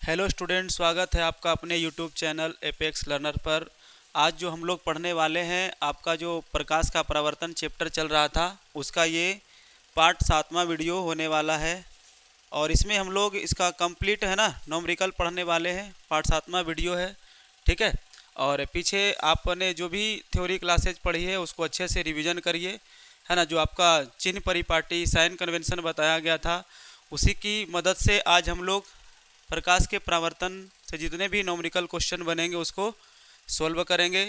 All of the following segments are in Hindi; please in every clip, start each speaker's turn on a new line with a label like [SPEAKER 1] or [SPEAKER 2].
[SPEAKER 1] हेलो स्टूडेंट, स्वागत है आपका अपने यूट्यूब चैनल एपेक्स लर्नर पर। आज जो हम लोग पढ़ने वाले हैं, आपका जो प्रकाश का परावर्तन चैप्टर चल रहा था उसका ये पार्ट 7वां वीडियो होने वाला है। और इसमें हम लोग इसका कंप्लीट है ना न्यूमेरिकल पढ़ने वाले हैं। पार्ट 7वां वीडियो है, ठीक है। और पीछे आपने जो भी थ्योरी क्लासेज पढ़ी है उसको अच्छे से रिवीजन करिए, है ना। जो आपका चिन्ह परिपाटी साइन कन्वेंशन बताया गया था उसी की मदद से आज हम लोग प्रकाश के परावर्तन से जितने भी न्यूमेरिकल क्वेश्चन बनेंगे उसको सॉल्व करेंगे।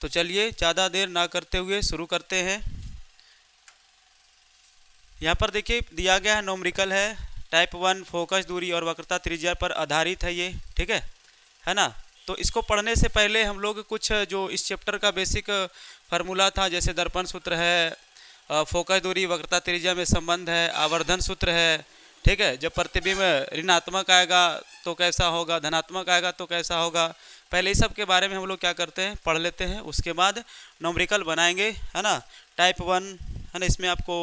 [SPEAKER 1] तो चलिए ज़्यादा देर ना करते हुए शुरू करते हैं। यहाँ पर देखिए दिया गया है न्यूमेरिकल है टाइप 1 फोकस दूरी और वक्रता त्रिज्या पर आधारित है ये, ठीक है ना। तो इसको पढ़ने से पहले हम लोग कुछ जो इस चैप्टर का बेसिक फार्मूला था, जैसे दर्पण सूत्र है, फोकस दूरी वक्रता त्रिज्या में संबंध है, आवर्धन सूत्र है, ठीक है। जब प्रतिबिंब ऋणात्मक आएगा तो कैसा होगा, धनात्मक आएगा तो कैसा होगा, पहले इस सब के बारे में हम लोग क्या करते हैं पढ़ लेते हैं। उसके बाद न्यूमेरिकल बनाएंगे, है ना। टाइप 1 है ना, इसमें आपको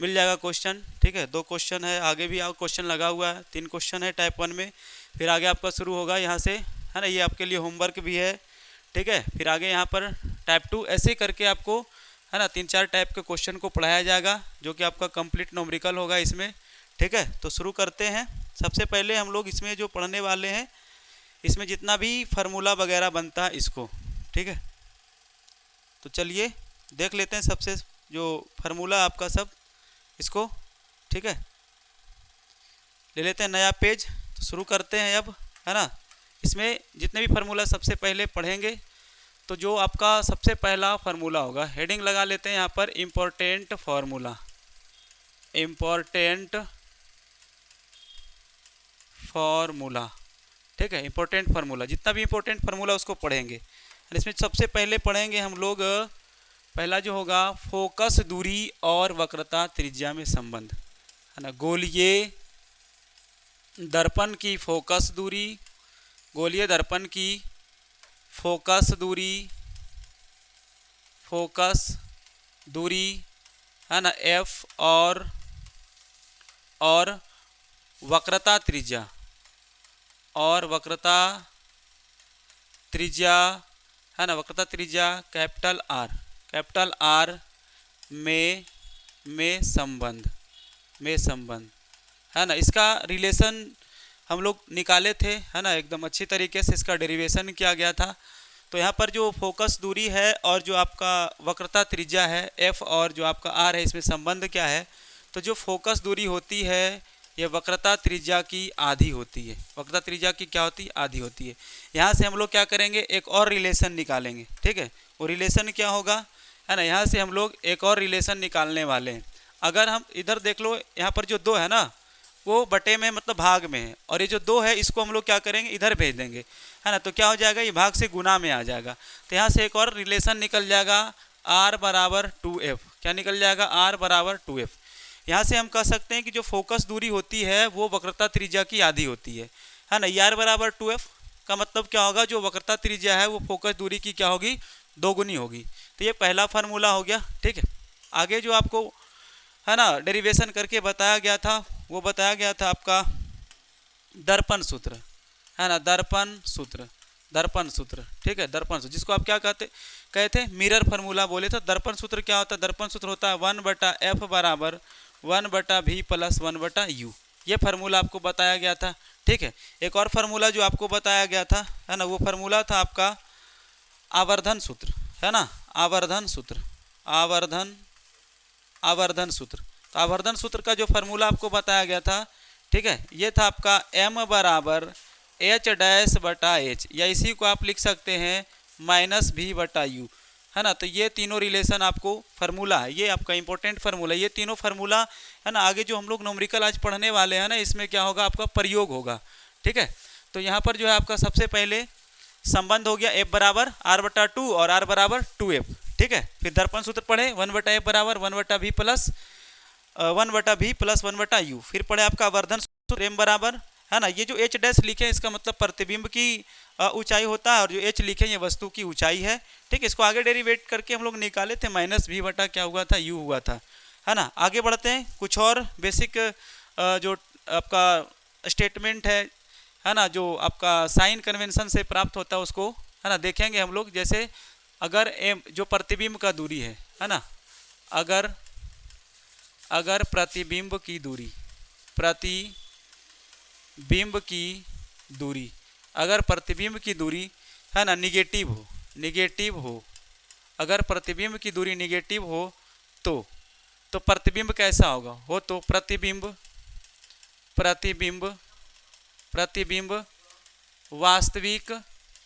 [SPEAKER 1] मिल जाएगा क्वेश्चन, ठीक है। 2 क्वेश्चन है, आगे भी आप क्वेश्चन लगा हुआ है, 3 क्वेश्चन है टाइप 1 में। फिर आगे आपका शुरू होगा यहाँ से, है ना। ये आपके लिए होमवर्क भी है, ठीक है। फिर आगे यहाँ पर टाइप 2 ऐसे करके आपको, है ना, 3-4 टाइप के क्वेश्चन को पढ़ाया जाएगा जो कि आपका कंप्लीट न्यूमेरिकल होगा इसमें, ठीक है। तो शुरू करते हैं। सबसे पहले हम लोग इसमें जो पढ़ने वाले हैं, इसमें जितना भी फार्मूला वगैरह बनता है इसको, ठीक है। तो चलिए देख लेते हैं सबसे जो फार्मूला आपका सब इसको, ठीक है। ले लेते हैं नया पेज, तो शुरू करते हैं अब, है ना। इसमें जितने भी फार्मूला सबसे पहले पढ़ेंगे, तो जो आपका सबसे पहला फार्मूला होगा, हेडिंग लगा लेते हैं यहाँ पर इम्पोर्टेंट फार्मूला, इम्पोर्टेंट फार्मूला, ठीक है। इंपॉर्टेंट फार्मूला, जितना भी इंपॉर्टेंट फार्मूला उसको पढ़ेंगे। इसमें सबसे पहले पढ़ेंगे हम लोग, पहला जो होगा फोकस दूरी और वक्रता त्रिज्या में संबंध, है ना। गोलीय दर्पण की फोकस दूरी, गोलीय दर्पण की फोकस दूरी, फोकस दूरी, है ना, एफ और वक्रता त्रिज्या, और वक्रता त्रिज्या, है ना, वक्रता त्रिज्या कैपिटल आर में संबंध, है ना। इसका रिलेशन हम लोग निकाले थे, है ना, एकदम अच्छी तरीके से इसका डेरिवेशन किया गया था। तो यहाँ पर जो फोकस दूरी है और जो आपका वक्रता त्रिज्या है एफ और जो आपका आर है, इसमें संबंध क्या है। तो जो फोकस दूरी होती है ये वक्रता त्रिज्या की आधी होती है, वक्रता त्रिज्या की क्या होती है, आधी होती है। यहाँ से हम लोग क्या करेंगे, एक और रिलेशन निकालेंगे, ठीक है। वो रिलेशन क्या होगा, है ना। यहाँ से हम लोग एक और रिलेशन निकालने वाले हैं। अगर हम इधर देख लो, यहाँ पर जो 2 है ना वो बटे में मतलब भाग में है, और ये जो 2 है इसको हम लोग क्या करेंगे इधर भेज देंगे, है ना। तो क्या हो जाएगा, ये भाग से गुना में आ जाएगा। तो यहाँ से एक और रिलेशन निकल जाएगा, r बराबर 2f। क्या निकल जाएगा, r बराबर 2f। यहाँ से हम कह सकते हैं कि जो फोकस दूरी होती है वो वक्रता त्रिज्या की आधी होती है ना। r बराबर 2f का मतलब क्या होगा, जो वक्रता त्रिज्या है वो फोकस दूरी की क्या होगी, 2 गुनी होगी। तो ये पहला फार्मूला हो गया, ठीक है। आगे जो आपको, है ना, डेरिवेशन करके बताया गया था, वो बताया गया था आपका दर्पण सूत्र, है ना, दर्पण सूत्र, ठीक है। दर्पण सूत्र जिसको आप क्या कहे थे मिरर फार्मूला बोले थे। दर्पण सूत्र क्या होता है, दर्पण सूत्र होता है 1/f बराबर 1/v प्लस 1/u। ये फार्मूला आपको बताया गया था, ठीक है। एक और फार्मूला जो आपको बताया गया था, है ना, वो फार्मूला था आपका आवर्धन सूत्र, है ना, आवर्धन सूत्र। तो आवर्धन सूत्र का जो फार्मूला आपको बताया गया था, ठीक है, ये था आपका m बराबर h'/h, या इसी को आप लिख सकते हैं -v/u, है ना। तो ये तीनों रिलेशन आपको फार्मूला है, ये आपका इंपॉर्टेंट फार्मूला। ये तीनों फार्मूला, है ना, आगे जो हम लोग न्यूमेरिकल आज पढ़ने वाले हैं ना, इसमें क्या होगा, आपका प्रयोग होगा, ठीक है। तो यहाँ पर जो है आपका सबसे पहले संबंध हो गया f बराबर r/2 और r बराबर 2f, ठीक है। फिर दर्पण सूत्र पढ़े 1/f बराबर 1/v प्लस 1/u। फिर पढ़े आपका आवर्धन सूत्र m बराबर, है ना, ये जो h डैश लिखे हैं इसका मतलब प्रतिबिंब की ऊंचाई होता है, और जो h लिखे ये वस्तु की ऊंचाई है, ठीक है। इसको आगे डेरिवेट करके हम लोग निकाले थे -v/ क्या हुआ था, u हुआ था, है ना। आगे बढ़ते हैं, कुछ और बेसिक जो आपका स्टेटमेंट है है ना, जो आपका साइन कन्वेंशन से प्राप्त होता है उसको, है ना, देखेंगे हम लोग। जैसे अगर एम जो प्रतिबिंब का दूरी है ना, अगर प्रतिबिंब की दूरी अगर प्रतिबिंब की दूरी है ना निगेटिव हो, अगर प्रतिबिंब की दूरी निगेटिव हो तो प्रतिबिंब कैसा होगा? तो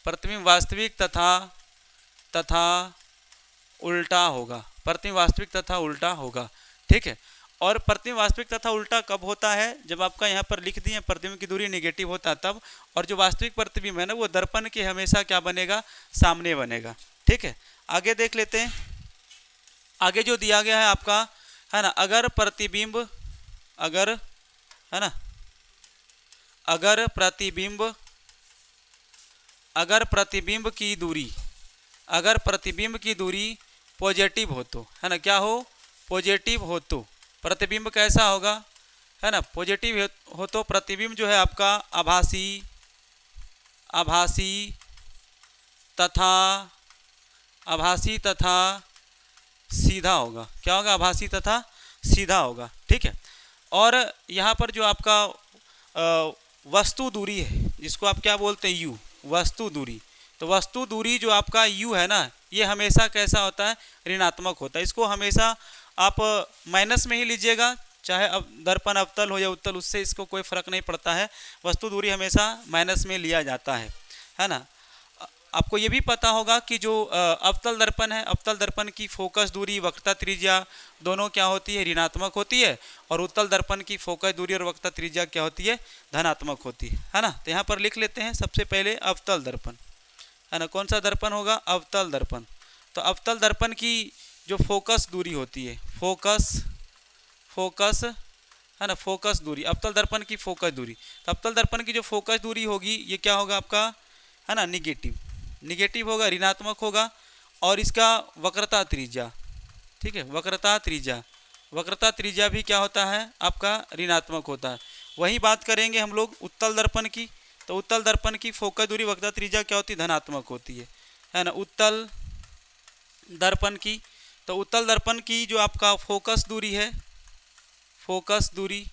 [SPEAKER 1] प्रतिबिंब वास्तविक तथा उल्टा होगा। प्रतिबिंब वास्तविक तथा उल्टा होगा, ठीक है। और प्रतिबिंब वास्तविक तथा उल्टा कब होता है? जब आपका यहाँ पर लिख दिए प्रतिबिंब की दूरी निगेटिव होता है तब। और जो वास्तविक प्रतिबिंब है ना वो दर्पण के हमेशा क्या बनेगा? सामने बनेगा, ठीक है। आगे देख लेते हैं। आगे जो दिया गया है आपका, है ना, अगर प्रतिबिंब की दूरी पॉजिटिव हो तो, है ना, क्या हो? पॉजिटिव हो तो प्रतिबिंब कैसा होगा? है ना, पॉजिटिव हो तो प्रतिबिंब जो है आपका आभासी तथा सीधा होगा। क्या होगा? आभासी तथा सीधा होगा, ठीक है। और यहाँ पर जो आपका वस्तु दूरी है, जिसको आप क्या बोलते हैं? यू, वस्तु दूरी। तो वस्तु दूरी जो आपका यू है ना, ये हमेशा कैसा होता है? ऋणात्मक होता है। इसको हमेशा आप माइनस में ही लीजिएगा, चाहे अब दर्पण अवतल हो या उत्तल, उससे इसको कोई फर्क नहीं पड़ता है। वस्तु दूरी हमेशा माइनस में लिया जाता है ना। आपको ये भी पता होगा कि जो अवतल दर्पण है, अवतल दर्पण की फोकस दूरी, वक्रता त्रिज्या दोनों क्या होती है? ऋणात्मक होती है। और उत्तल दर्पण की फोकस दूरी और वक्रता त्रिज्या क्या होती है? धनात्मक होती है ना। तो यहाँ पर लिख लेते हैं सबसे पहले अवतल दर्पण, है ना। कौन सा दर्पण होगा? अवतल दर्पण। तो अवतल दर्पण की जो फोकस दूरी होती है, फोकस है ना, फोकस दूरी, अवतल दर्पण की फोकस दूरी। तो अवतल दर्पण की जो फोकस दूरी होगी ये क्या होगा आपका? है ना, निगेटिव होगा, ऋणात्मक होगा। और इसका वक्रता त्रिज्या, ठीक है, वक्रता त्रिज्या भी क्या होता है? आपका ऋणात्मक होता है। वही बात करेंगे हम लोग उत्तल दर्पण की। तो उत्तल दर्पण की फोकस दूरी, वक्रता त्रिज्या क्या होती है? धनात्मक होती है ना, उत्तल दर्पण की। तो उत्तल दर्पण की जो आपका फोकस दूरी है, फोकस दूरी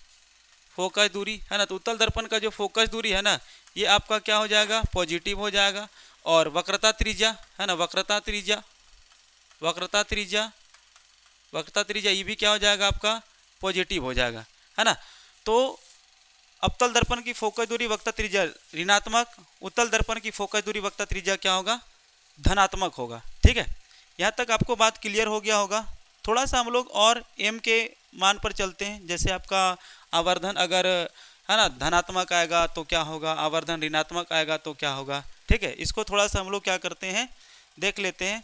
[SPEAKER 1] है ना, तो उत्तल दर्पण का जो फोकस दूरी है ना, ये आपका क्या हो जाएगा? पॉजिटिव हो जाएगा। और वक्रता त्रिज्या है ना, वक्रता त्रिज्या ये भी क्या हो जाएगा? आपका पॉजिटिव हो जाएगा, है ना। तो अवतल दर्पण की फोकस दूरी, वक्रता त्रिज्या ऋणात्मक, उत्तल दर्पण की फोकस दूरी, वक्रता त्रिज्या क्या होगा? धनात्मक होगा, ठीक है। यहाँ तक आपको बात क्लियर हो गया होगा। थोड़ा सा हम लोग और एम के मान पर चलते हैं। जैसे आपका आवर्धन अगर है ना धनात्मक आएगा तो क्या होगा, आवर्धन ऋणात्मक आएगा तो क्या होगा, ठीक है। इसको थोड़ा सा हम लोग क्या करते हैं, देख लेते हैं,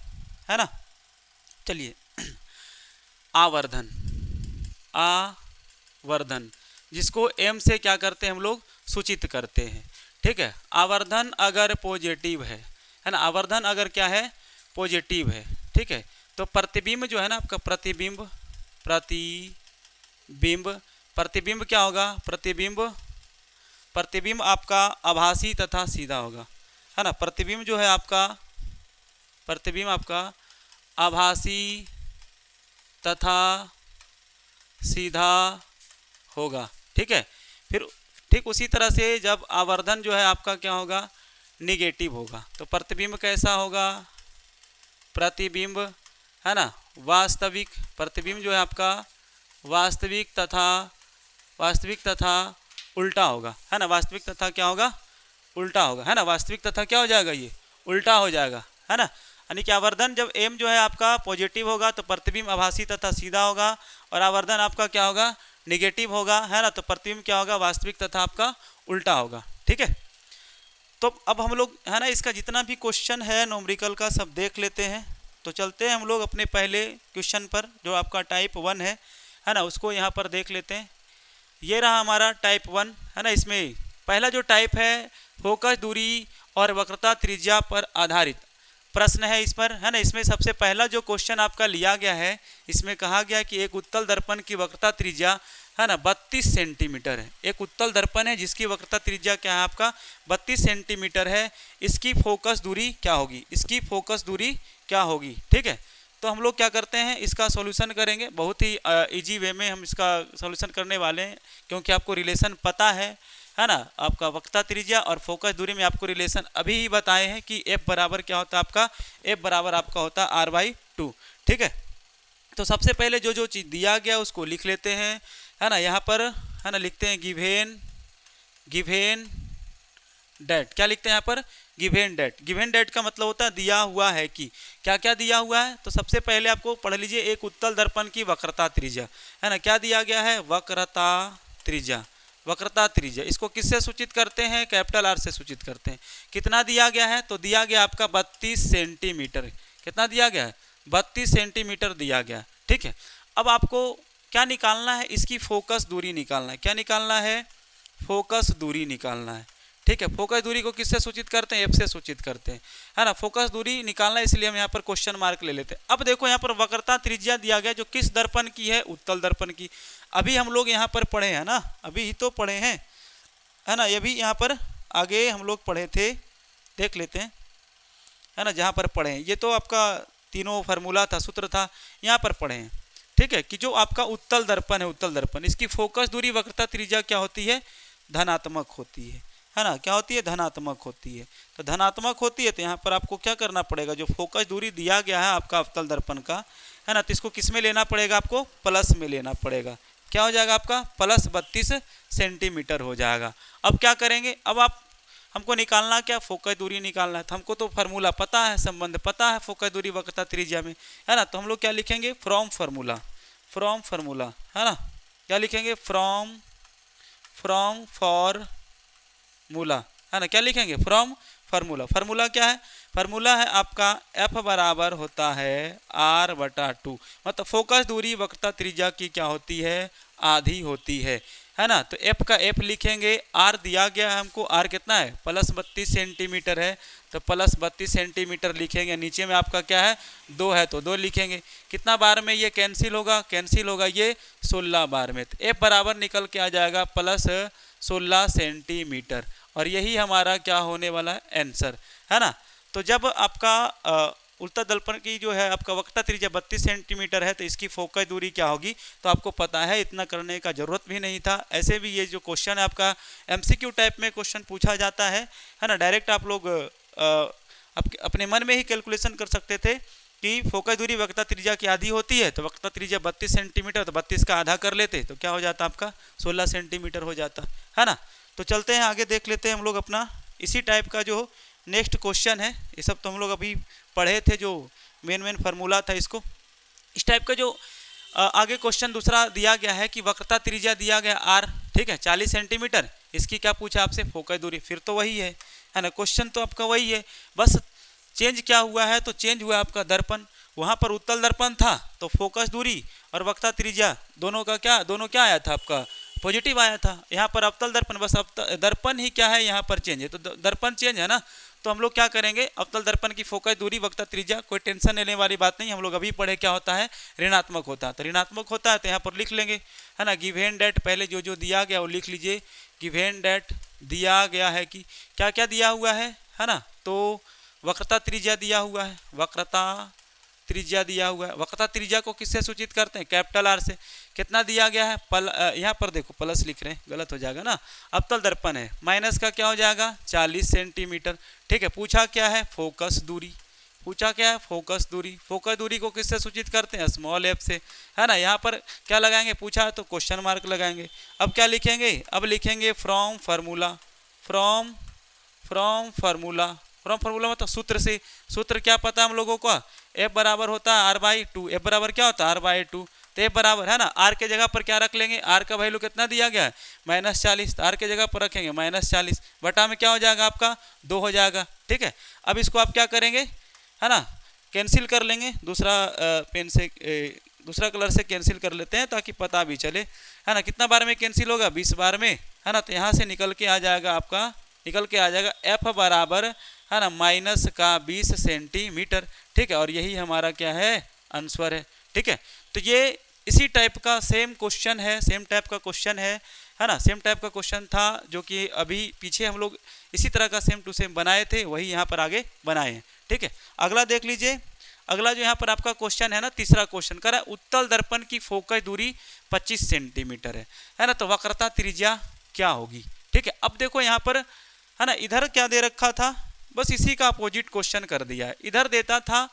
[SPEAKER 1] है ना। चलिए, आवर्धन जिसको एम से क्या करते हैं हम लोग? सूचित करते हैं, ठीक है। आवर्धन अगर पॉजिटिव है ना, आवर्धन अगर क्या है? पॉजिटिव है, ठीक है। तो प्रतिबिंब जो है ना आपका, प्रतिबिंब क्या होगा? प्रतिबिंब आपका आभासी तथा सीधा होगा, है ना। प्रतिबिंब जो है आपका, प्रतिबिंब आपका आभासी तथा सीधा होगा, ठीक है। फिर ठीक उसी तरह से जब आवर्धन जो है आपका क्या होगा? निगेटिव होगा। तो प्रतिबिंब कैसा होगा? प्रतिबिंब है ना वास्तविक, प्रतिबिंब जो है आपका वास्तविक तथा उल्टा होगा, है ना। वास्तविक तथा क्या होगा? उल्टा होगा, है ना। वास्तविक तथा क्या हो जाएगा? ये उल्टा हो जाएगा, है ना। यानी कि आवर्धन जब एम जो है आपका पॉजिटिव होगा तो प्रतिबिंब आभासी तथा सीधा होगा, और आवर्धन आपका क्या होगा? निगेटिव होगा, है ना। तो प्रतिबिंब क्या होगा? वास्तविक तथा आपका उल्टा होगा, ठीक है। तो अब हम लोग है ना इसका जितना भी क्वेश्चन है न्यूमेरिकल का सब देख लेते हैं। तो चलते हैं हम लोग अपने पहले क्वेश्चन पर, जो आपका टाइप 1 है ना, उसको यहाँ पर देख लेते हैं। ये रहा हमारा टाइप 1, है ना। इसमें पहला जो टाइप है फोकस दूरी और वक्रता त्रिज्या पर आधारित प्रश्न है इस पर, है ना। इसमें सबसे पहला जो क्वेश्चन आपका लिया गया है, इसमें कहा गया कि एक उत्तल दर्पण की वक्रता त्रिज्या है ना 32 सेंटीमीटर है। एक उत्तल दर्पण है जिसकी वक्रता त्रिज्या क्या है आपका 32 सेंटीमीटर है। इसकी फोकस दूरी क्या होगी, इसकी फोकस दूरी क्या होगी, ठीक है। तो हम लोग क्या करते हैं, इसका सॉल्यूशन करेंगे। बहुत ही इजी वे में हम इसका सॉल्यूशन करने वाले हैं, क्योंकि आपको रिलेशन पता है ना। आपका वक्रता त्रिज्या और फोकस दूरी में आपको रिलेशन अभी ही बताए हैं कि F बराबर क्या होता है आपका, F बराबर आपका होता है R/2, ठीक है। तो सबसे पहले जो जो चीज़ दिया गया उसको लिख लेते हैं, है ना। यहाँ पर है ना लिखते हैं गिवेन डेट। क्या लिखते हैं यहाँ पर, गिवेन डेट। गिवेन डेट का मतलब होता है दिया हुआ है कि क्या क्या दिया हुआ है। तो सबसे पहले आपको पढ़ लीजिए, एक उत्तल दर्पण की वक्रता त्रिज्या, है ना। क्या दिया गया है, वक्रता त्रिज्या। वक्रता त्रिज्या इसको किससे सूचित करते हैं, कैपिटल R से सूचित करते हैं। कितना दिया गया है, तो दिया गया आपका 32 सेंटीमीटर। कितना दिया गया है, 32 सेंटीमीटर दिया गया, ठीक है। अब आपको क्या निकालना है, इसकी फोकस दूरी निकालना है। क्या निकालना है, फोकस दूरी निकालना है, ठीक है। फोकस दूरी को किससे सूचित करते हैं, F से सूचित करते हैं, है ना। फोकस दूरी निकालना है, इसलिए हम यहाँ पर क्वेश्चन मार्क ले लेते हैं। अब देखो यहाँ पर वक्रता त्रिज्या दिया गया जो किस दर्पण की है, उत्तल दर्पण की। अभी हम लोग यहाँ पर पढ़े हैं ना, अभी ही तो पढ़े हैं, है ना। ये भी यहाँ पर आगे हम लोग पढ़े थे, देख लेते हैं, है ना। जहाँ पर पढ़े हैं, ये तो आपका तीनों फार्मूला था, सूत्र था, यहाँ पर पढ़े हैं, ठीक है। कि जो आपका उत्तल दर्पण है, उत्तल दर्पण, इसकी फोकस दूरी वक्रता त्रिज्या क्या होती है, धनात्मक होती है ना। क्या होती है, धनात्मक होती है। तो धनात्मक होती है तो यहाँ पर आपको क्या करना पड़ेगा, जो फोकस दूरी दिया गया है आपका उत्तल दर्पण का, है ना, तो इसको किस में लेना पड़ेगा, आपको प्लस में लेना पड़ेगा। क्या हो जाएगा आपका, प्लस 32 सेंटीमीटर हो जाएगा। अब क्या करेंगे, अब आप हमको निकालना क्या, फोकस दूरी निकालना है। तो हमको तो फार्मूला पता है, संबंध पता है फोकस दूरी वक्रता त्रिज्या में, है ना। तो हम लोग क्या लिखेंगे, फ्रॉम फार्मूला, है ना। क्या लिखेंगे, फ्रॉम फार्मूला, है ना। क्या लिखेंगे, फ्रॉम फार्मूला। फार्मूला क्या है, फार्मूला है आपका F बराबर होता है R/2, मतलब फोकस दूरी वक्रता त्रिज्या की क्या होती है, आधी होती है ना। तो F का F लिखेंगे, R दिया गया है हमको, R कितना है, प्लस 32 सेंटीमीटर है, तो प्लस 32 सेंटीमीटर लिखेंगे। नीचे में आपका क्या है, 2 है तो 2 लिखेंगे। कितना बार में ये कैंसिल होगा, ये 16 बार में। तो F बराबर निकल के आ जाएगा प्लस 16 सेंटीमीटर, और यही हमारा क्या होने वाला है, आंसर, है ना। तो जब आपका उत्तल दर्पण की जो है आपका वक्रता त्रिज्या 32 सेंटीमीटर है, तो इसकी फोकस दूरी क्या होगी, तो आपको पता है, इतना करने का जरूरत भी नहीं था। ऐसे भी ये जो क्वेश्चन है आपका MCQ टाइप में क्वेश्चन पूछा जाता है ना। डायरेक्ट आप लोग अपने मन में ही कैलकुलेशन कर सकते थे कि फोकस दूरी वक्रता त्रिज्या की आधी होती है, तो वक्रता त्रिज्या 32 सेंटीमीटर, तो 32 का आधा कर लेते तो क्या हो जाता आपका 16 सेंटीमीटर हो जाता, है ना। तो चलते हैं आगे, देख लेते हैं हम लोग अपना इसी टाइप का जो नेक्स्ट क्वेश्चन है। ये सब तो हम लोग अभी पढ़े थे, जो मेन फार्मूला था इसको। इस टाइप का जो आगे क्वेश्चन दूसरा दिया गया है कि वक्रता त्रिज्या दिया गया R, ठीक है, 40 सेंटीमीटर। इसकी क्या पूछा आपसे, फोकस दूरी। फिर तो वही है ना, क्वेश्चन तो आपका वही है, बस चेंज क्या हुआ है, तो चेंज हुआ आपका दर्पण। वहाँ पर उत्तल दर्पण था तो फोकस दूरी और वक्रता त्रिज्या दोनों क्या आया था आपका, पॉजिटिव आया था। यहाँ पर अवतल दर्पण, बस दर्पण ही क्या है, यहाँ पर चेंज है, तो दर्पण चेंज है ना। तो हम लोग क्या करेंगे, अवतल दर्पण की फोकस दूरी वक्रता त्रिज्या, कोई टेंशन लेने वाली बात नहीं। हम लोग अभी पढ़े क्या होता है, ऋणात्मक होता है। तो ऋणात्मक होता है तो यहाँ पर लिख लेंगे, है ना। गिवेन डेट पहले जो दिया गया वो लिख लीजिए। गिवेन डेट दिया गया है कि क्या क्या दिया हुआ है ना। तो वक्रता त्रिज्या दिया हुआ है, वक्रता त्रिज्या दिया हुआ है। वक्रता त्रिज्या को किससे सूचित करते हैं, कैपिटल R से। कितना दिया गया है, यहाँ पर देखो प्लस लिख रहे हैं, गलत हो जाएगा ना। अवतल दर्पण है, माइनस का क्या हो जाएगा, 40 सेंटीमीटर, ठीक है। पूछा क्या है, फोकस दूरी। पूछा क्या है, फोकस दूरी। फोकस दूरी को किससे सूचित करते हैं, स्मॉल f से, है ना। यहाँ पर क्या लगाएंगे, पूछा है तो क्वेश्चन मार्क लगाएंगे। अब क्या लिखेंगे, अब लिखेंगे फ्रॉम फार्मूला। फ्रॉम फार्मूला मतलब सूत्र से। सूत्र क्या पता है हम लोगों को, F बराबर होता है R/2। F बराबर क्या होता है, R/2। तो F बराबर, है ना, R के जगह पर क्या रख लेंगे, R का वैल्यू कितना दिया गया है, -40, तो R के जगह पर रखेंगे -40, बटा में क्या हो जाएगा आपका 2 हो जाएगा, ठीक है। अब इसको आप क्या करेंगे, है ना, कैंसिल कर लेंगे। दूसरा पेन से दूसरा कलर से कैंसिल कर लेते हैं ताकि पता भी चले, है ना। कितना बार में कैंसिल होगा, 20 बार में, है ना। तो यहाँ से निकल के आ जाएगा आपका, F बराबर, है ना, -20 सेंटीमीटर, ठीक है। और यही हमारा क्या है, आंसर है, ठीक है। तो ये इसी टाइप का सेम क्वेश्चन है, सेम टाइप का क्वेश्चन है ना, सेम टाइप का क्वेश्चन था जो कि अभी पीछे हम लोग इसी तरह का सेम टू सेम बनाए थे, वही यहाँ पर आगे बनाए हैं। ठीक है, अगला देख लीजिए। अगला जो यहाँ पर आपका क्वेश्चन है ना, तीसरा क्वेश्चन कह रहा है उत्तल दर्पण की फोकस दूरी 25 सेंटीमीटर है ना, तो वक्रता त्रिज्या क्या होगी। ठीक है, अब देखो यहाँ पर है ना, इधर क्या दे रखा था, बस इसी का अपोजिट क्वेश्चन कर दिया है। इधर देता था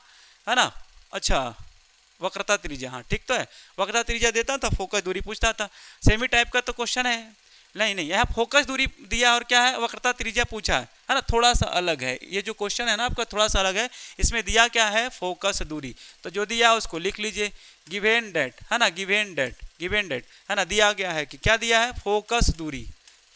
[SPEAKER 1] है ना, अच्छा वक्रता त्रिज्या, हाँ ठीक तो है, वक्रता त्रिज्या देता था, फोकस दूरी पूछता था। सेमी टाइप का तो क्वेश्चन है, नहीं यहाँ फोकस दूरी दिया और क्या है, वक्रता त्रिज्या पूछा है ना, थोड़ा सा अलग है ये जो क्वेश्चन है ना आपका, थोड़ा सा अलग है। इसमें दिया क्या है, फोकस दूरी, तो जो दिया उसको लिख लीजिए, गिवेन डेट है ना, गिवेन डेट है ना, दिया गया है कि क्या दिया है, फोकस दूरी,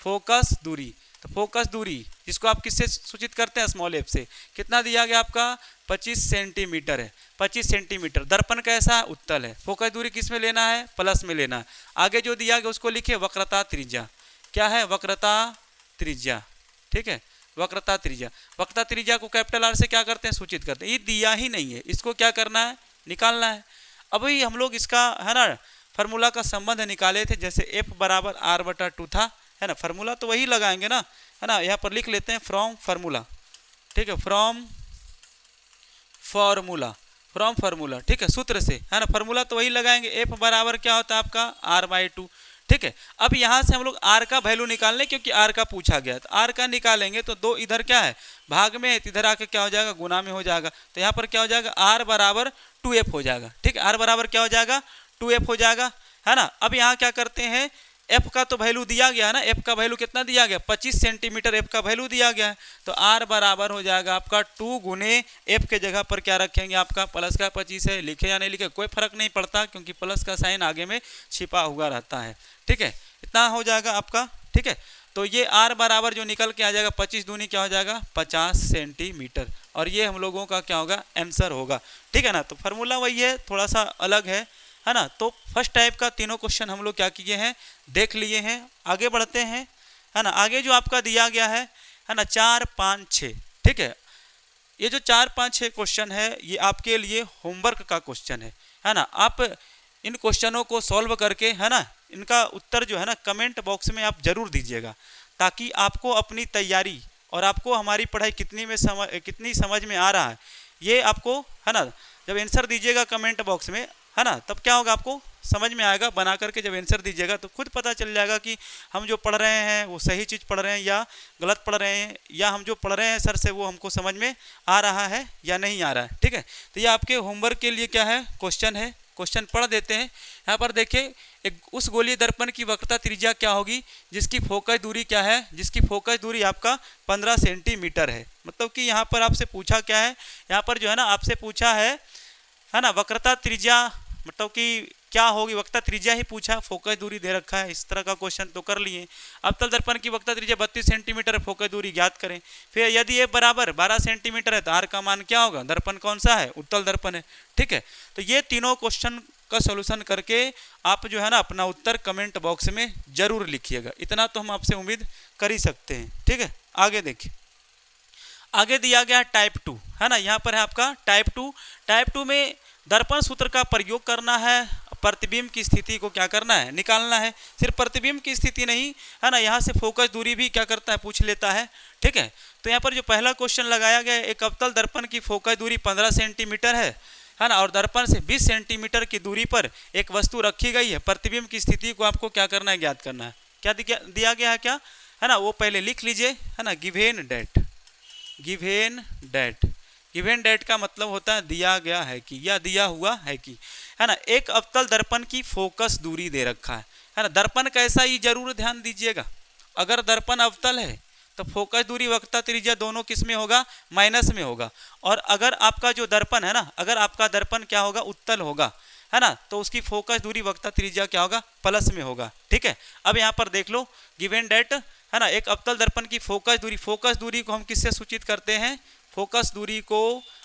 [SPEAKER 1] फोकस दूरी। तो फोकस दूरी जिसको आप किससे सूचित करते हैं, स्मॉल एफ से, कितना दिया गया आपका 25 सेंटीमीटर है, 25 सेंटीमीटर। दर्पण कैसा है, उत्तल है। फोकस दूरी किस में लेना है, प्लस में लेना है। आगे जो दिया गया उसको लिखिए वक्रता त्रिज्या, क्या है, वक्रता त्रिज्या। ठीक है, वक्रता त्रिज्या, वक्रता त्रिज्या को कैपिटल आर से क्या करते हैं, सूचित करते हैं। ये दिया ही नहीं है, इसको क्या करना है, निकालना है। अभी हम लोग इसका है ना फार्मूला का संबंध निकाले थे, जैसे एफ बराबर आर बटा 2 था, है ना, फार्मूला तो वही लगाएंगे ना, है ना। यहाँ पर लिख लेते हैं फ्रॉम फार्मूला, ठीक है, फ्रॉम फार्मूला, ठीक है, सूत्र से, है ना, फार्मूला तो वही लगाएंगे। एफ बराबर क्या होता है आपका r/2, ठीक है। अब यहाँ से हम लोग r का वैल्यू निकाल लें, क्योंकि r का पूछा गया, तो r का निकालेंगे तो 2 इधर क्या है, भाग में है, इधर आके क्या हो जाएगा, गुना में हो जाएगा। तो यहाँ पर क्या हो जाएगा, r बराबर 2f हो जाएगा। ठीक है, r बराबर क्या हो जाएगा, 2f हो जाएगा, है ना। अब यहाँ क्या करते हैं, एफ का तो वैल्यू दिया गया है ना, एफ का वैल्यू कितना दिया गया, 25 सेंटीमीटर एफ का वैल्यू दिया गया है। तो आर बराबर हो जाएगा आपका 2 गुने एफ के जगह पर क्या रखेंगे, आपका प्लस का 25 है, लिखे या नहीं लिखे कोई फर्क नहीं पड़ता, क्योंकि प्लस का साइन आगे में छिपा हुआ रहता है। ठीक है, इतना हो जाएगा आपका। ठीक है, तो ये आर बराबर जो निकल के आ जाएगा 25 दूनी क्या हो जाएगा, 50 सेंटीमीटर, और ये हम लोगों का क्या होगा, आंसर होगा। ठीक है ना, तो फार्मूला वही है, थोड़ा सा अलग है ना। तो फर्स्ट टाइप का तीनों क्वेश्चन हम लोग क्या किए हैं, देख लिए हैं। आगे बढ़ते हैं, है ना। आगे जो आपका दिया गया है ना 4, 5, 6, ठीक है, ये जो 4, 5, 6 क्वेश्चन है ये आपके लिए होमवर्क का क्वेश्चन है ना। आप इन क्वेश्चनों को सॉल्व करके, है ना, इनका उत्तर जो है ना कमेंट बॉक्स में आप जरूर दीजिएगा, ताकि आपको अपनी तैयारी और आपको हमारी पढ़ाई कितनी समझ में आ रहा है, ये आपको, है ना, जब आंसर दीजिएगा कमेंट बॉक्स में, है ना, तब क्या होगा, आपको समझ में आएगा। बना करके जब आंसर दीजिएगा तो खुद पता चल जाएगा कि हम जो पढ़ रहे हैं वो सही चीज़ पढ़ रहे हैं या गलत पढ़ रहे हैं, या हम जो पढ़ रहे हैं सर से वो हमको समझ में आ रहा है या नहीं आ रहा है। ठीक है, तो ये आपके होमवर्क के लिए क्या है, क्वेश्चन है। क्वेश्चन पढ़ देते हैं। यहाँ पर देखिए, एक उस गोलीय दर्पण की वक्रता त्रिज्या क्या होगी जिसकी फोकस दूरी क्या है, जिसकी फोकस दूरी आपका 15 सेंटीमीटर है। मतलब कि यहाँ पर आपसे पूछा क्या है, यहाँ पर जो है ना आपसे पूछा है ना, वक्रता त्रिज्या मतलब कि क्या होगी, वक्रता त्रिज्या ही पूछा, फोकस दूरी दे रखा है। इस तरह का क्वेश्चन तो कर लिए। अवतल दर्पण की वक्रता त्रिज्या 32 सेंटीमीटर, फोकस दूरी ज्ञात करें। फिर यदि ये बराबर 12 सेंटीमीटर है तो आर का मान क्या होगा, दर्पण कौन सा है, उत्तल दर्पण है। ठीक है, तो ये तीनों क्वेश्चन का सॉल्यूशन करके आप जो है ना अपना उत्तर कमेंट बॉक्स में जरूर लिखिएगा। इतना तो हम आपसे उम्मीद कर ही सकते हैं। ठीक है, आगे देखिए, आगे दिया गया टाइप 2, है ना। यहाँ पर है आपका टाइप 2। टाइप 2 में दर्पण सूत्र का प्रयोग करना है, प्रतिबिंब की स्थिति को क्या करना है, निकालना है। सिर्फ प्रतिबिंब की स्थिति नहीं, है ना, यहाँ से फोकस दूरी भी क्या करता है, पूछ लेता है। ठीक है, तो यहाँ पर जो पहला क्वेश्चन लगाया गया है, एक अवतल दर्पण की फोकस दूरी 15 सेंटीमीटर है ना, और दर्पण से 20 सेंटीमीटर की दूरी पर एक वस्तु रखी गई है। प्रतिबिंब की स्थिति को आपको क्या करना है, ज्ञात करना है। क्या दिया गया है, क्या है ना, वो पहले लिख लीजिए, है ना। Given that, given that, given that का मतलब होता है दिया गया है कि, या दिया हुआ है कि, है ना। एक अवतल दर्पण की फोकस दूरी दे रखा है ना। दर्पण कैसा, ये जरूर ध्यान दीजिएगा। अगर दर्पण अवतल है तो फोकस दूरी वक्रता त्रिज्या दोनों किस में होगा, माइनस में होगा। और अगर आपका जो दर्पण है ना, अगर आपका दर्पण क्या होगा, उत्तल होगा, है ना, तो उसकी फोकस दूरी वक्रता त्रिज्या क्या होगा, प्लस में होगा। ठीक है, अब यहाँ पर देख लो, गिवन डेट, है ना, एक अवतल दर्पण की फोकस दूरी को हम किससे सूचित करते हैं, फोकस दूरी को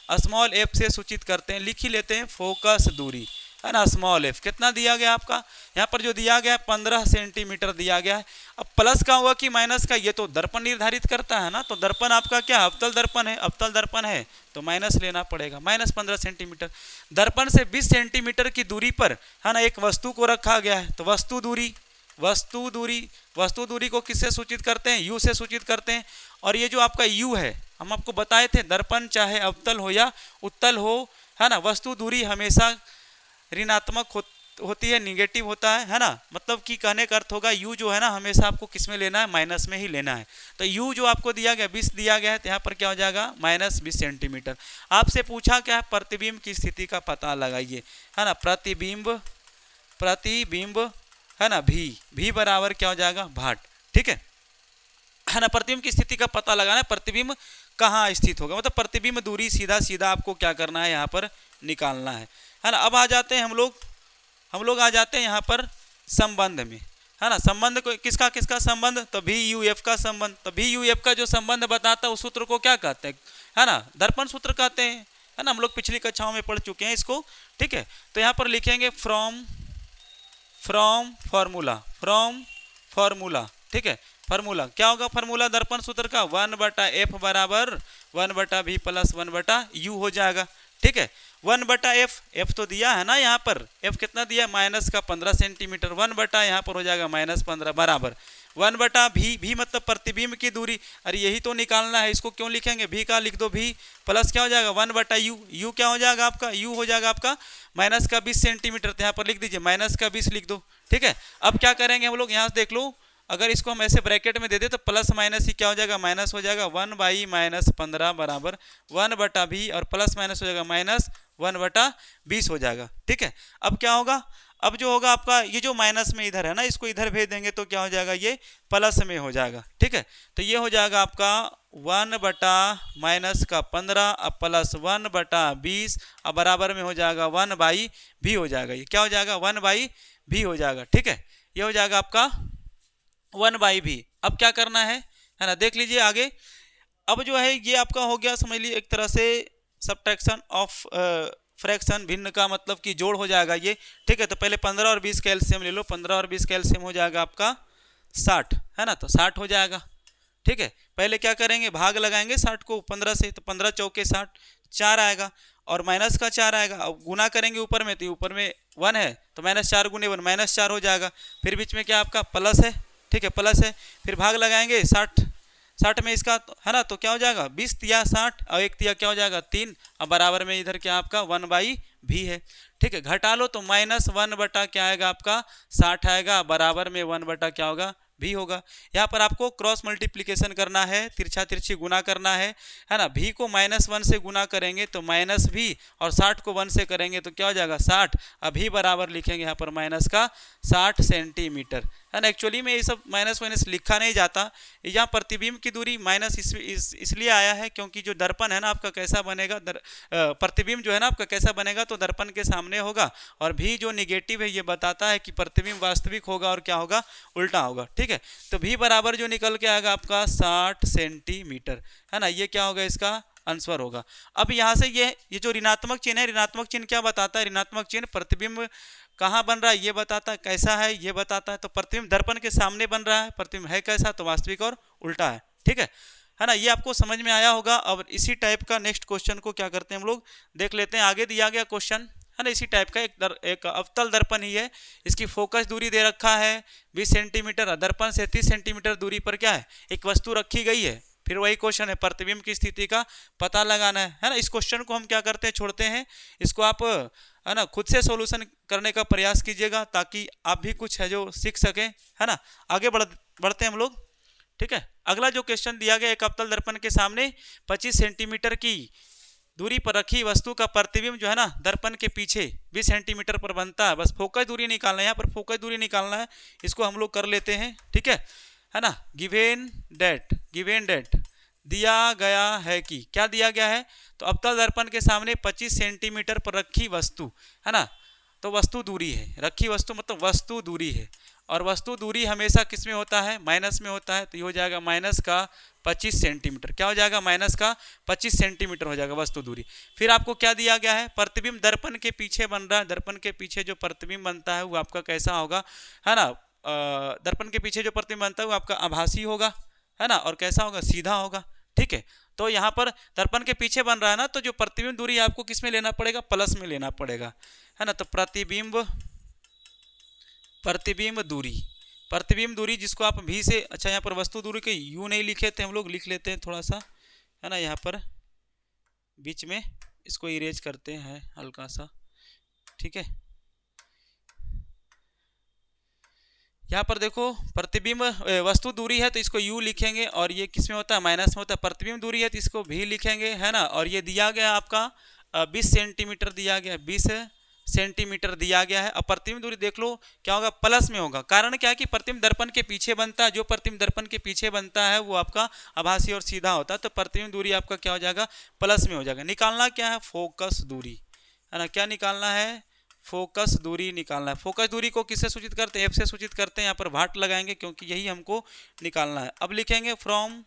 [SPEAKER 1] स्मॉल एफ से सूचित करते हैं। लिख ही लेते हैं फोकस दूरी, है ना, स्मॉल एफ कितना दिया गया आपका, यहाँ पर जो दिया गया है 15 सेंटीमीटर दिया गया है। अब प्लस का हुआ कि माइनस का, ये तो दर्पण निर्धारित करता है ना, तो दर्पण आपका क्या अवतल दर्पण है, अवतल दर्पण है तो माइनस लेना पड़ेगा, माइनस 15 सेंटीमीटर। दर्पण से 20 सेंटीमीटर की दूरी पर है ना एक वस्तु को रखा गया है, तो वस्तु दूरी को किससे सूचित करते हैं, यू से सूचित करते हैं। और ये जो आपका यू है, हम आपको बताए थे दर्पण चाहे अवतल हो या उत्तल हो, है ना, वस्तु दूरी हमेशा ऋणात्मक होती है, निगेटिव होता है ना, मतलब कि कहने का अर्थ होगा यू जो है ना हमेशा आपको किस में लेना है, माइनस में ही लेना है। तो यू जो आपको दिया गया 20 दिया गया है, तो यहाँ पर क्या हो जाएगा माइनस 20 सेंटीमीटर। आपसे पूछा क्या है, प्रतिबिंब की स्थिति का पता लगाइए, है ना, प्रतिबिंब है ना, भी बराबर क्या हो जाएगा भाट, ठीक है ना। प्रतिबिंब की स्थिति का पता लगाना है, प्रतिबिंब कहाँ स्थित होगा, मतलब प्रतिबिंब दूरी सीधा आपको क्या करना है यहाँ पर निकालना है ना। अब आ जाते हैं हम लोग आ जाते हैं यहाँ पर संबंध में, है ना। संबंध को किसका संबंध, तो भी यू एफ का संबंध। तो भी यू एफ का जो संबंध बताता है उस सूत्र को क्या कहते हैं, है ना, दर्पण सूत्र कहते हैं, है ना, हम लोग पिछली कक्षाओं में पढ़ चुके हैं इसको, ठीक है। तो यहाँ पर लिखेंगे फ्रॉम फॉर्मूला, ठीक है। फार्मूला क्या होगा, फार्मूला दर्पण सूत्र का 1/f बराबर 1/v प्लस 1/u हो जाएगा, ठीक है। 1/f तो दिया है ना यहाँ पर, f कितना दिया माइनस का 15 सेंटीमीटर, 1/ यहाँ पर हो जाएगा -15 बराबर 1/v मतलब प्रतिबिंब की दूरी। अरे यही तो निकालना है, इसको क्यों लिखेंगे, v का लिख दो, v प्लस क्या हो जाएगा 1/u, u क्या हो जाएगा आपका, u हो जाएगा आपका माइनस का 20 सेंटीमीटर, तो यहाँ पर लिख दीजिए माइनस का 20 लिख दो, ठीक है। अब क्या करेंगे हम लोग, यहाँ से देख लो, अगर इसको हम ऐसे ब्रैकेट में दे दे तो प्लस माइनस ही क्या हो जाएगा माइनस हो जाएगा, 1/-15 बराबर 1/v और प्लस माइनस हो जाएगा माइनस 1/20 हो जाएगा, ठीक है। अब क्या होगा, अब जो होगा आपका ये जो माइनस में इधर है ना, इसको इधर भेज देंगे तो क्या हो जाएगा, ये प्लस में हो जाएगा, ठीक है। तो ये हो जाएगा आपका 1/-15 अब प्लस 1/20 अब बराबर में हो जाएगा 1/v हो जाएगा, ये क्या हो जाएगा 1/v हो जाएगा, ठीक है। ये हो जाएगा आपका 1/v। अब क्या करना है ना, देख लीजिए आगे। अब जो है ये आपका हो गया, समझ लीजिए एक तरह से सब्ट्रैक्शन ऑफ फ्रैक्शन, भिन्न का मतलब कि जोड़ हो जाएगा ये, ठीक है। तो पहले 15 और 20 कैल्शियम ले लो, 15 और 20 कैल्शियम हो जाएगा आपका 60, है ना, तो 60 हो जाएगा, ठीक है। पहले क्या करेंगे, भाग लगाएंगे 60 को 15 से, तो 15 चौके 60, 4 आएगा और माइनस का 4 आएगा। अब गुना करेंगे ऊपर में, तो ऊपर में 1 है तो -4 गुने 1 -4 हो जाएगा, फिर बीच में क्या आपका प्लस है, ठीक है, प्लस है, फिर भाग लगाएंगे 60 में इसका, है ना, तो क्या हो जाएगा 20 तिया 60 और 1 तिया क्या हो जाएगा 3, अब बराबर में इधर क्या आपका 1/v है, ठीक है। घटा लो तो -1/ क्या आएगा आपका 60 आएगा, बराबर में 1/ क्या होगा भी होगा। यहाँ पर आपको क्रॉस मल्टीप्लिकेशन करना है, तिरछा तिरछी गुना करना है ना। भी को -1 से गुना करेंगे तो -v और 60 को 1 से करेंगे तो क्या हो जाएगा 60, अभी बराबर लिखेंगे यहाँ पर माइनस का 60 सेंटीमीटर, है ना। एक्चुअली में ये सब माइनस लिखा नहीं जाता, यहाँ प्रतिबिंब की दूरी माइनस इसलिए आया है क्योंकि जो दर्पण है ना आपका कैसा बनेगा, प्रतिबिंब जो है ना आपका कैसा बनेगा, तो दर्पण के सामने होगा, और भी जो निगेटिव है ये बताता है कि प्रतिबिंब वास्तविक होगा और क्या होगा उल्टा होगा, ठीक है। तो भी बराबर जो निकल के आएगा आपका 60 सेंटीमीटर, है ना, ये क्या होगा इसका आंसर होगा। अब यहाँ से ये जो ऋणात्मक चिन्ह है, ऋणात्मक चिन्ह क्या बताता है, ऋणात्मक चिन्ह प्रतिबिंब कहाँ बन रहा है ये बताता है, कैसा है ये बताता है। तो प्रतिबिंब दर्पण के सामने बन रहा है, प्रतिबिंब है कैसा, तो वास्तविक और उल्टा है, ठीक है ना। ये आपको समझ में आया होगा। अब इसी टाइप का नेक्स्ट क्वेश्चन को क्या करते हैं हम लोग देख लेते हैं। आगे दिया गया क्वेश्चन है ना, इसी टाइप का एक अवतल दर्पण ही है, इसकी फोकस दूरी दे रखा है 20 सेंटीमीटर, दर्पण से 30 सेंटीमीटर दूरी पर क्या है एक वस्तु रखी गई है। फिर वही क्वेश्चन है, प्रतिबिंब की स्थिति का पता लगाना है ना। इस क्वेश्चन को हम क्या करते हैं, छोड़ते हैं, इसको आप है ना खुद से सॉल्यूशन करने का प्रयास कीजिएगा ताकि आप भी कुछ है जो सीख सकें, है ना। आगे बढ़ते हैं हम लोग, ठीक है। अगला जो क्वेश्चन दिया गया, एक अवतल दर्पण के सामने 25 सेंटीमीटर की दूरी पर रखी वस्तु का प्रतिबिंब जो है ना दर्पण के पीछे 20 सेंटीमीटर पर बनता है। बस फोकस दूरी निकालना है, यहाँ पर फोकस दूरी निकालना है, इसको हम लोग कर लेते हैं, ठीक है ना। गिवेन डेट दिया गया है कि क्या दिया गया है, तो अवतल दर्पण के सामने 25 सेंटीमीटर पर रखी वस्तु, है ना, तो वस्तु दूरी है, रखी वस्तु मतलब वस्तु दूरी है, और वस्तु दूरी हमेशा किस में होता है, माइनस में होता है, तो ये हो जाएगा माइनस का 25 सेंटीमीटर। क्या हो जाएगा, माइनस का 25 सेंटीमीटर हो जाएगा वस्तु दूरी। फिर आपको क्या दिया गया है, प्रतिबिंब दर्पण के पीछे बन रहा है, दर्पण के पीछे जो प्रतिबिंब बनता है वो आपका कैसा होगा, है ना, दर्पण के पीछे जो प्रतिबिंब बनता है वो आपका आभासी होगा, है ना, और कैसा होगा, सीधा होगा। ठीक है, तो यहाँ पर दर्पण के पीछे बन रहा है ना, तो जो प्रतिबिंब दूरी आपको किस में लेना पड़ेगा, प्लस में लेना पड़ेगा, है ना। तो प्रतिबिंब दूरी जिसको आप भी से, अच्छा यहाँ पर वस्तु दूरी के यू नहीं लिखे थे हम लोग, लिख लेते हैं थोड़ा सा, है ना, यहाँ पर बीच में इसको इरेज करते हैं हल्का सा। ठीक है, यहाँ पर देखो प्रतिबिंब वस्तु दूरी है तो इसको u लिखेंगे, और ये किस में होता है, माइनस में होता है। प्रतिबिंब दूरी है तो इसको भी लिखेंगे, है ना, और ये दिया गया आपका 20 सेंटीमीटर दिया गया, 20 सेंटीमीटर दिया गया है। अब प्रतिबिंब दूरी देख लो क्या होगा, प्लस में होगा। कारण क्या है कि प्रतिबिंब दर्पण के पीछे बनता है, जो प्रतिबिंब दर्पण के पीछे बनता है वो आपका आभासी और सीधा होता है, तो प्रतिबिंब दूरी आपका क्या हो जाएगा, प्लस में हो जाएगा। निकालना क्या है, फोकस दूरी, है ना, क्या निकालना है, फोकस दूरी निकालना है। फोकस दूरी को किससे सूचित करते हैं, एफ से सूचित करते हैं। यहाँ पर भाट लगाएंगे क्योंकि यही हमको निकालना है। अब लिखेंगे फ्रॉम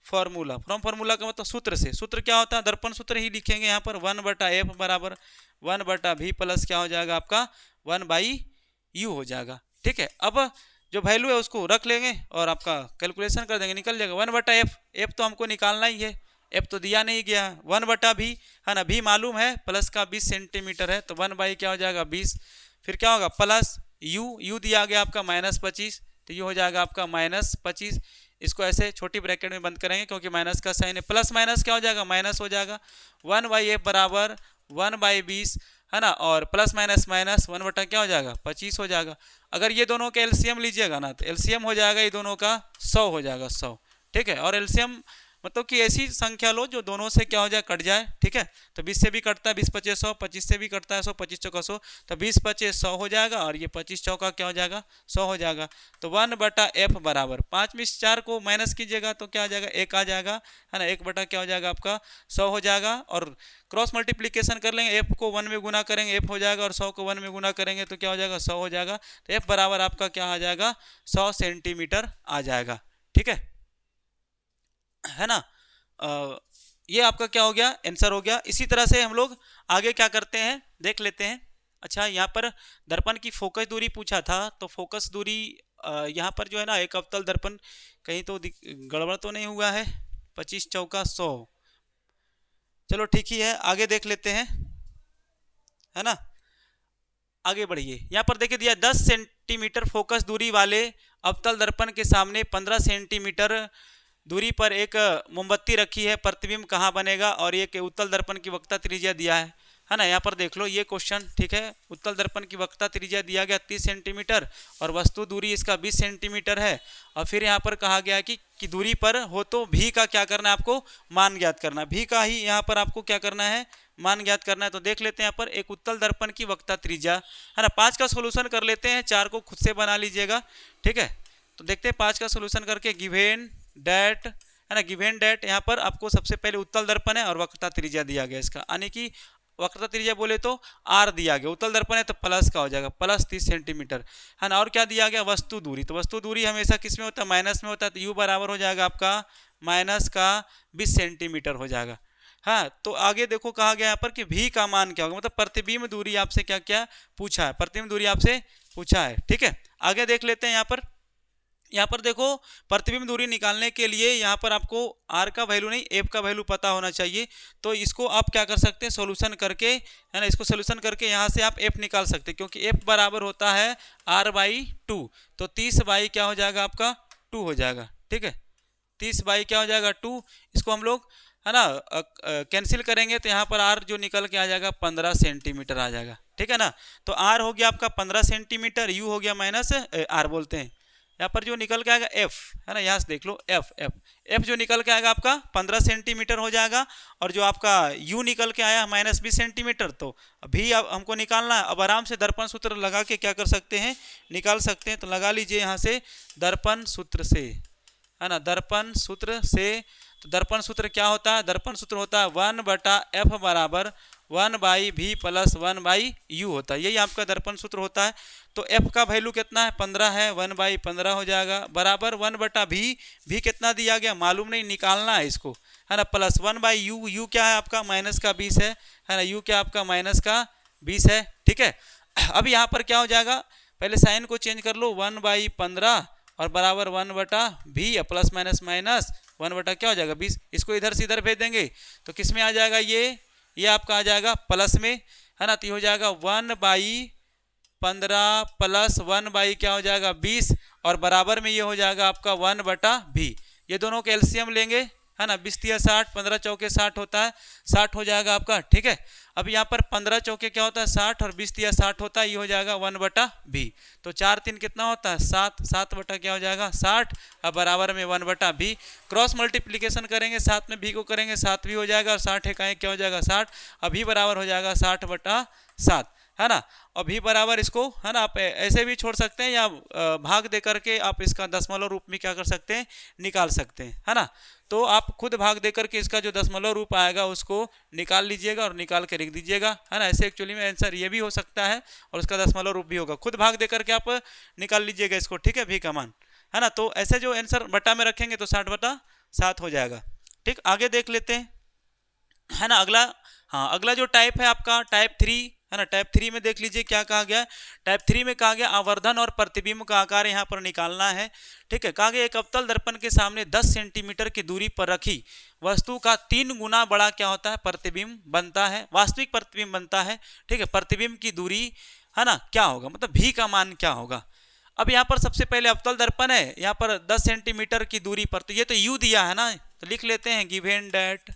[SPEAKER 1] फार्मूला का मतलब सूत्र से। सूत्र क्या होता है, दर्पण सूत्र ही लिखेंगे यहाँ पर, 1/f बराबर 1/v प्लस क्या हो जाएगा आपका 1/u हो जाएगा। ठीक है, अब जो वैल्यू है उसको रख लेंगे और आपका कैलकुलेशन कर देंगे, निकल जाएगा 1/f। एफ तो हमको निकालना ही है, एफ तो दिया नहीं गया, 1/v, है ना, भी मालूम है, प्लस का 20 सेंटीमीटर है, तो 1/, क्या हो जाएगा 20, फिर क्या होगा प्लस u दिया गया आपका -25, तो ये हो जाएगा आपका -25। इसको ऐसे छोटी ब्रैकेट में बंद करेंगे क्योंकि माइनस का साइन है, प्लस माइनस क्या हो जाएगा, माइनस हो जाएगा। 1/f बराबर 1/20, है ना, और प्लस माइनस माइनस 1/, क्या हो जाएगा 25 हो जाएगा। अगर ये दोनों का एलसीएम लीजिएगा ना, तो एलसीएम हो जाएगा ये दोनों का 100 हो जाएगा, 100। ठीक है, और एलसीएम मतलब कि ऐसी संख्या लो जो दोनों से क्या हो जाए, कट जाए। ठीक है, तो 20 से भी कटता है 20 5 100, 25 से भी कटता है 100, 25 चौका 100, तो 20 5 100 हो जाएगा, और ये 25 चौका क्या हो जाएगा 100 हो जाएगा। तो 1/f बराबर 5 में 4 को माइनस कीजिएगा तो क्या आ जाएगा, 1 आ जाएगा, है ना, 1/ क्या हो जाएगा आपका 100 हो जाएगा। और क्रॉस मल्टीप्लीकेशन कर लेंगे, f को 1 में गुना करेंगे f हो जाएगा, और 100 को 1 में गुना करेंगे तो क्या हो जाएगा 100 हो जाएगा। तो f बराबर आपका क्या आ जाएगा 100 सेंटीमीटर आ जाएगा। ठीक है ना, ये आपका क्या हो गया, आंसर हो गया। इसी तरह से हम लोग आगे क्या करते हैं देख लेते हैं। अच्छा, यहाँ पर दर्पण की फोकस दूरी पूछा था, तो फोकस दूरी यहाँ पर जो है ना, एक अवतल दर्पण, कहीं तो गड़बड़ तो नहीं हुआ है, 25 चौका 100, चलो ठीक ही है, आगे देख लेते हैं, है ना। आगे बढ़िए, यहाँ पर देखिए दिया 10 सेंटीमीटर फोकस दूरी वाले अवतल दर्पण के सामने 15 सेंटीमीटर दूरी पर एक मोमबत्ती रखी है, प्रतिबिंब कहाँ बनेगा, और एक उत्तल दर्पण की वक्रता त्रिज्या दिया है ना। यहाँ पर देख लो ये क्वेश्चन, ठीक है, उत्तल दर्पण की वक्रता त्रिज्या दिया गया 30 सेंटीमीटर और वस्तु दूरी इसका 20 सेंटीमीटर है। और फिर यहाँ पर कहा गया कि दूरी पर हो तो भी का क्या करना है, आपको मान ज्ञात करना, भी का ही यहाँ पर आपको क्या करना है, मान ज्ञात करना है। तो देख लेते हैं यहाँ पर एक उत्तल दर्पण की वक्रता त्रिज्या, है ना। 5 का सोल्यूशन कर लेते हैं, 4 को खुद से बना लीजिएगा। ठीक है, तो देखते हैं 5 का सोल्यूशन करके, गिवेन डैट, है ना, गिवेन डैट यहाँ पर आपको सबसे पहले उत्तल दर्पण है और वक्रता त्रिज्या दिया गया इसका, यानी कि वक्रता त्रिज्या बोले तो r दिया गया, उत्तल दर्पण है तो प्लस का हो जाएगा, प्लस 30 सेंटीमीटर, है ना। और क्या दिया गया, वस्तु दूरी, तो वस्तु दूरी हमेशा किस में होता है, माइनस में होता है, तो u बराबर हो जाएगा आपका माइनस का 20 सेंटीमीटर हो जाएगा। हाँ, तो आगे देखो कहा गया यहाँ पर कि v का मान क्या होगा, मतलब प्रतिबिंब दूरी आपसे क्या क्या पूछा है, प्रतिबिंब दूरी आपसे पूछा है। ठीक है, आगे देख लेते हैं। यहाँ पर देखो प्रतिबिंब दूरी निकालने के लिए यहाँ पर आपको r का वैल्यू नहीं f का वैल्यू पता होना चाहिए। तो इसको आप क्या कर सकते हैं, सॉल्यूशन करके, है ना, इसको सॉल्यूशन करके यहाँ से आप f निकाल सकते हैं, क्योंकि f बराबर होता है r/2, तो 30/, क्या हो जाएगा आपका 2 हो जाएगा। ठीक है, 30/, क्या हो जाएगा 2, इसको हम लोग, है ना, कैंसिल करेंगे तो यहाँ पर r जो निकल के आ जाएगा 15 सेंटीमीटर आ जाएगा। ठीक है ना, तो r हो गया आपका 15 सेंटीमीटर, u हो गया माइनस r बोलते हैं, यहाँ पर जो निकल के आएगा f, है ना, यहाँ से देख लो f जो निकल के आएगा आपका 15 सेंटीमीटर हो जाएगा, और जो आपका u निकल के आया -20 सेंटीमीटर, तो अभी अब हमको निकालना है। अब आराम से दर्पण सूत्र लगा के क्या कर सकते हैं, निकाल सकते हैं। तो लगा लीजिए यहाँ से दर्पण सूत्र से, है ना, दर्पण सूत्र से। तो दर्पण सूत्र क्या होता है, दर्पण सूत्र होता है 1/f बराबर 1/v प्लस 1/u होता है, यही आपका दर्पण सूत्र होता है। तो f का वैल्यू कितना है 15 है, 1/15 हो जाएगा बराबर 1/v। v कितना दिया गया मालूम नहीं, निकालना है इसको, है ना, प्लस 1/u। u क्या है आपका माइनस का 20 है ना, u क्या आपका माइनस का 20 है, ठीक है। अब यहाँ पर क्या हो जाएगा, पहले साइन को चेंज कर लो, 1/15 और बराबर 1/v प्लस माइनस माइनस 1 क्या हो जाएगा 20। इसको इधर से इधर भेज देंगे तो किस में आ जाएगा, ये आपका आ जाएगा प्लस में, है ना। तो ये हो जाएगा 1/15 प्लस 1 क्या हो जाएगा 20 और बराबर में ये हो जाएगा आपका 1/v। ये दोनों के एलसीएम लेंगे, है ना, 20 या 60, 15 चौके 60 होता है, 60 हो जाएगा आपका, ठीक है। अब यहाँ पर 15 चौके क्या होता है 60 और 20 या 60 होता है, ये हो जाएगा 1/v। तो 4 3 कितना होता है 7, 7 बटा क्या हो जाएगा 60, अब बराबर में 1/v। क्रॉस मल्टीप्लीकेशन करेंगे, 7 में v को करेंगे 7 भी हो जाएगा और 60 है क्या हो जाएगा 60, अभी बराबर हो जाएगा 60/7, है ना। और भी बराबर इसको, है ना, आप ऐसे भी छोड़ सकते हैं या भाग दे करके आप इसका दशमलव रूप में क्या कर सकते हैं निकाल सकते हैं, है ना। तो आप खुद भाग दे करके इसका जो दशमलव रूप आएगा उसको निकाल लीजिएगा और निकाल के लिख दीजिएगा, है ना। ऐसे एक्चुअली में आंसर ये भी हो सकता है और उसका दशमलव रूप भी होगा, खुद भाग दे करके आप निकाल लीजिएगा इसको, ठीक है, v का मान, है ना। तो ऐसे जो आंसर बटा में रखेंगे तो 60/7 हो जाएगा, ठीक। आगे देख लेते हैं, है ना। अगला, हाँ, अगला जो टाइप है आपका टाइप 3, है ना। टाइप 3 में देख लीजिए क्या कहा गया है। टाइप 3 में कहा गया आवर्धन और प्रतिबिंब का आकार यहाँ पर निकालना है, ठीक है। कहा गया एक अवतल दर्पण के सामने 10 सेंटीमीटर की दूरी पर रखी वस्तु का 3 गुना बड़ा क्या होता है प्रतिबिंब बनता है, वास्तविक प्रतिबिंब बनता है, ठीक है। प्रतिबिंब की दूरी, है ना, क्या होगा, मतलब v का मान क्या होगा। अब यहाँ पर सबसे पहले अवतल दर्पण है, यहाँ पर 10 सेंटीमीटर की दूरी पर, तो ये तो u दिया है ना, तो लिख लेते हैं गिवेन डेट,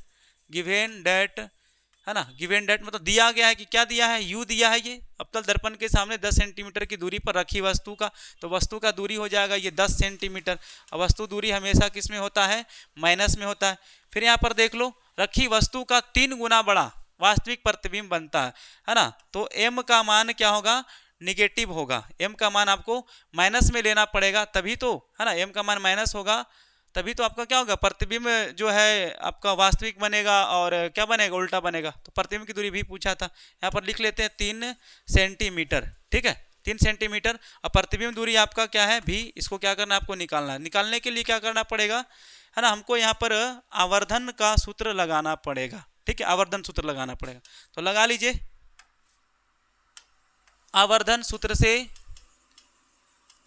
[SPEAKER 1] है ना। गिवन डेट मतलब दिया गया है कि क्या दिया है, u दिया है। ये अवतल दर्पण के सामने 10 सेंटीमीटर की दूरी पर रखी वस्तु का, तो वस्तु का दूरी हो जाएगा ये 10 सेंटीमीटर। अब वस्तु दूरी हमेशा किस में होता है, माइनस में होता है। फिर यहाँ पर देख लो, रखी वस्तु का 3 गुना बड़ा वास्तविक प्रतिबिंब बनता है ना। तो m का मान क्या होगा, निगेटिव होगा। m का मान आपको माइनस में लेना पड़ेगा तभी तो, है ना, m का मान माइनस होगा तभी तो आपका क्या होगा प्रतिबिंब जो है आपका वास्तविक बनेगा और क्या बनेगा उल्टा बनेगा। तो प्रतिबिंब की दूरी भी पूछा था, यहाँ पर लिख लेते हैं 3 सेंटीमीटर, ठीक है, 3 सेंटीमीटर। अब प्रतिबिंब दूरी आपका क्या है v, इसको क्या करना है आपको निकालना है। निकालने के लिए क्या करना पड़ेगा, है ना, हमको यहाँ पर आवर्धन का सूत्र लगाना पड़ेगा, ठीक है, आवर्धन सूत्र लगाना पड़ेगा। तो लगा लीजिए आवर्धन सूत्र से,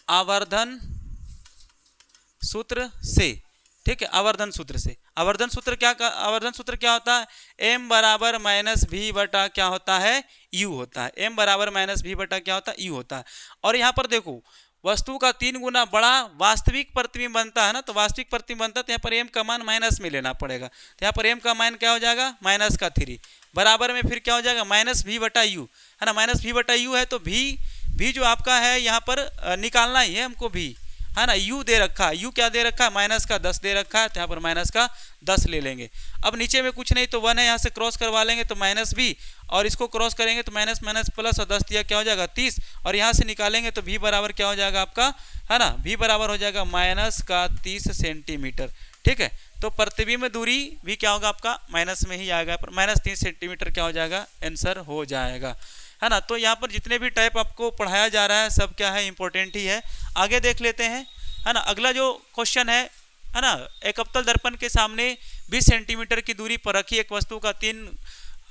[SPEAKER 1] आवर्धन सूत्र से, ठीक है, आवर्धन सूत्र से। आवर्धन सूत्र क्या होता है, m बराबर माइनस v बटा क्या होता है u होता है, m बराबर माइनस v बटा क्या होता है u होता है। और यहाँ पर देखो वस्तु का 3 गुना बड़ा वास्तविक प्रतिबिंब बनता है ना, तो वास्तविक प्रतिबिंब बनता है तो यहाँ पर m का मान माइनस में लेना पड़ेगा। तो यहाँ पर m का मान क्या हो जाएगा माइनस का 3 बराबर में फिर क्या हो जाएगा माइनस v बटा u, है ना। माइनस v बटा u है तो v जो आपका है यहाँ पर निकालना ही है हमको v, है ना। u दे रखा है, u क्या दे रखा है माइनस का 10 दे रखा है, तो यहाँ पर माइनस का 10 ले लेंगे। अब नीचे में कुछ नहीं तो 1 है, यहाँ से क्रॉस करवा लेंगे तो माइनस v, और इसको क्रॉस करेंगे तो माइनस माइनस प्लस और 10 दिया क्या हो जाएगा 30, और यहाँ से निकालेंगे तो v बराबर क्या हो जाएगा आपका, है ना, v बराबर हो जाएगा माइनस का 30 सेंटीमीटर, ठीक है। तो प्रतिबिंब दूरी भी क्या होगा आपका माइनस में ही आएगा, पर माइनस 3 सेंटीमीटर क्या हो जाएगा आंसर हो जाएगा, है ना। तो यहाँ पर जितने भी टाइप आपको पढ़ाया जा रहा है सब क्या है इंपॉर्टेंट ही है। आगे देख लेते हैं, है ना। अगला जो क्वेश्चन है ना, एक अवतल दर्पण के सामने 20 सेंटीमीटर की दूरी पर रखी एक वस्तु का 3,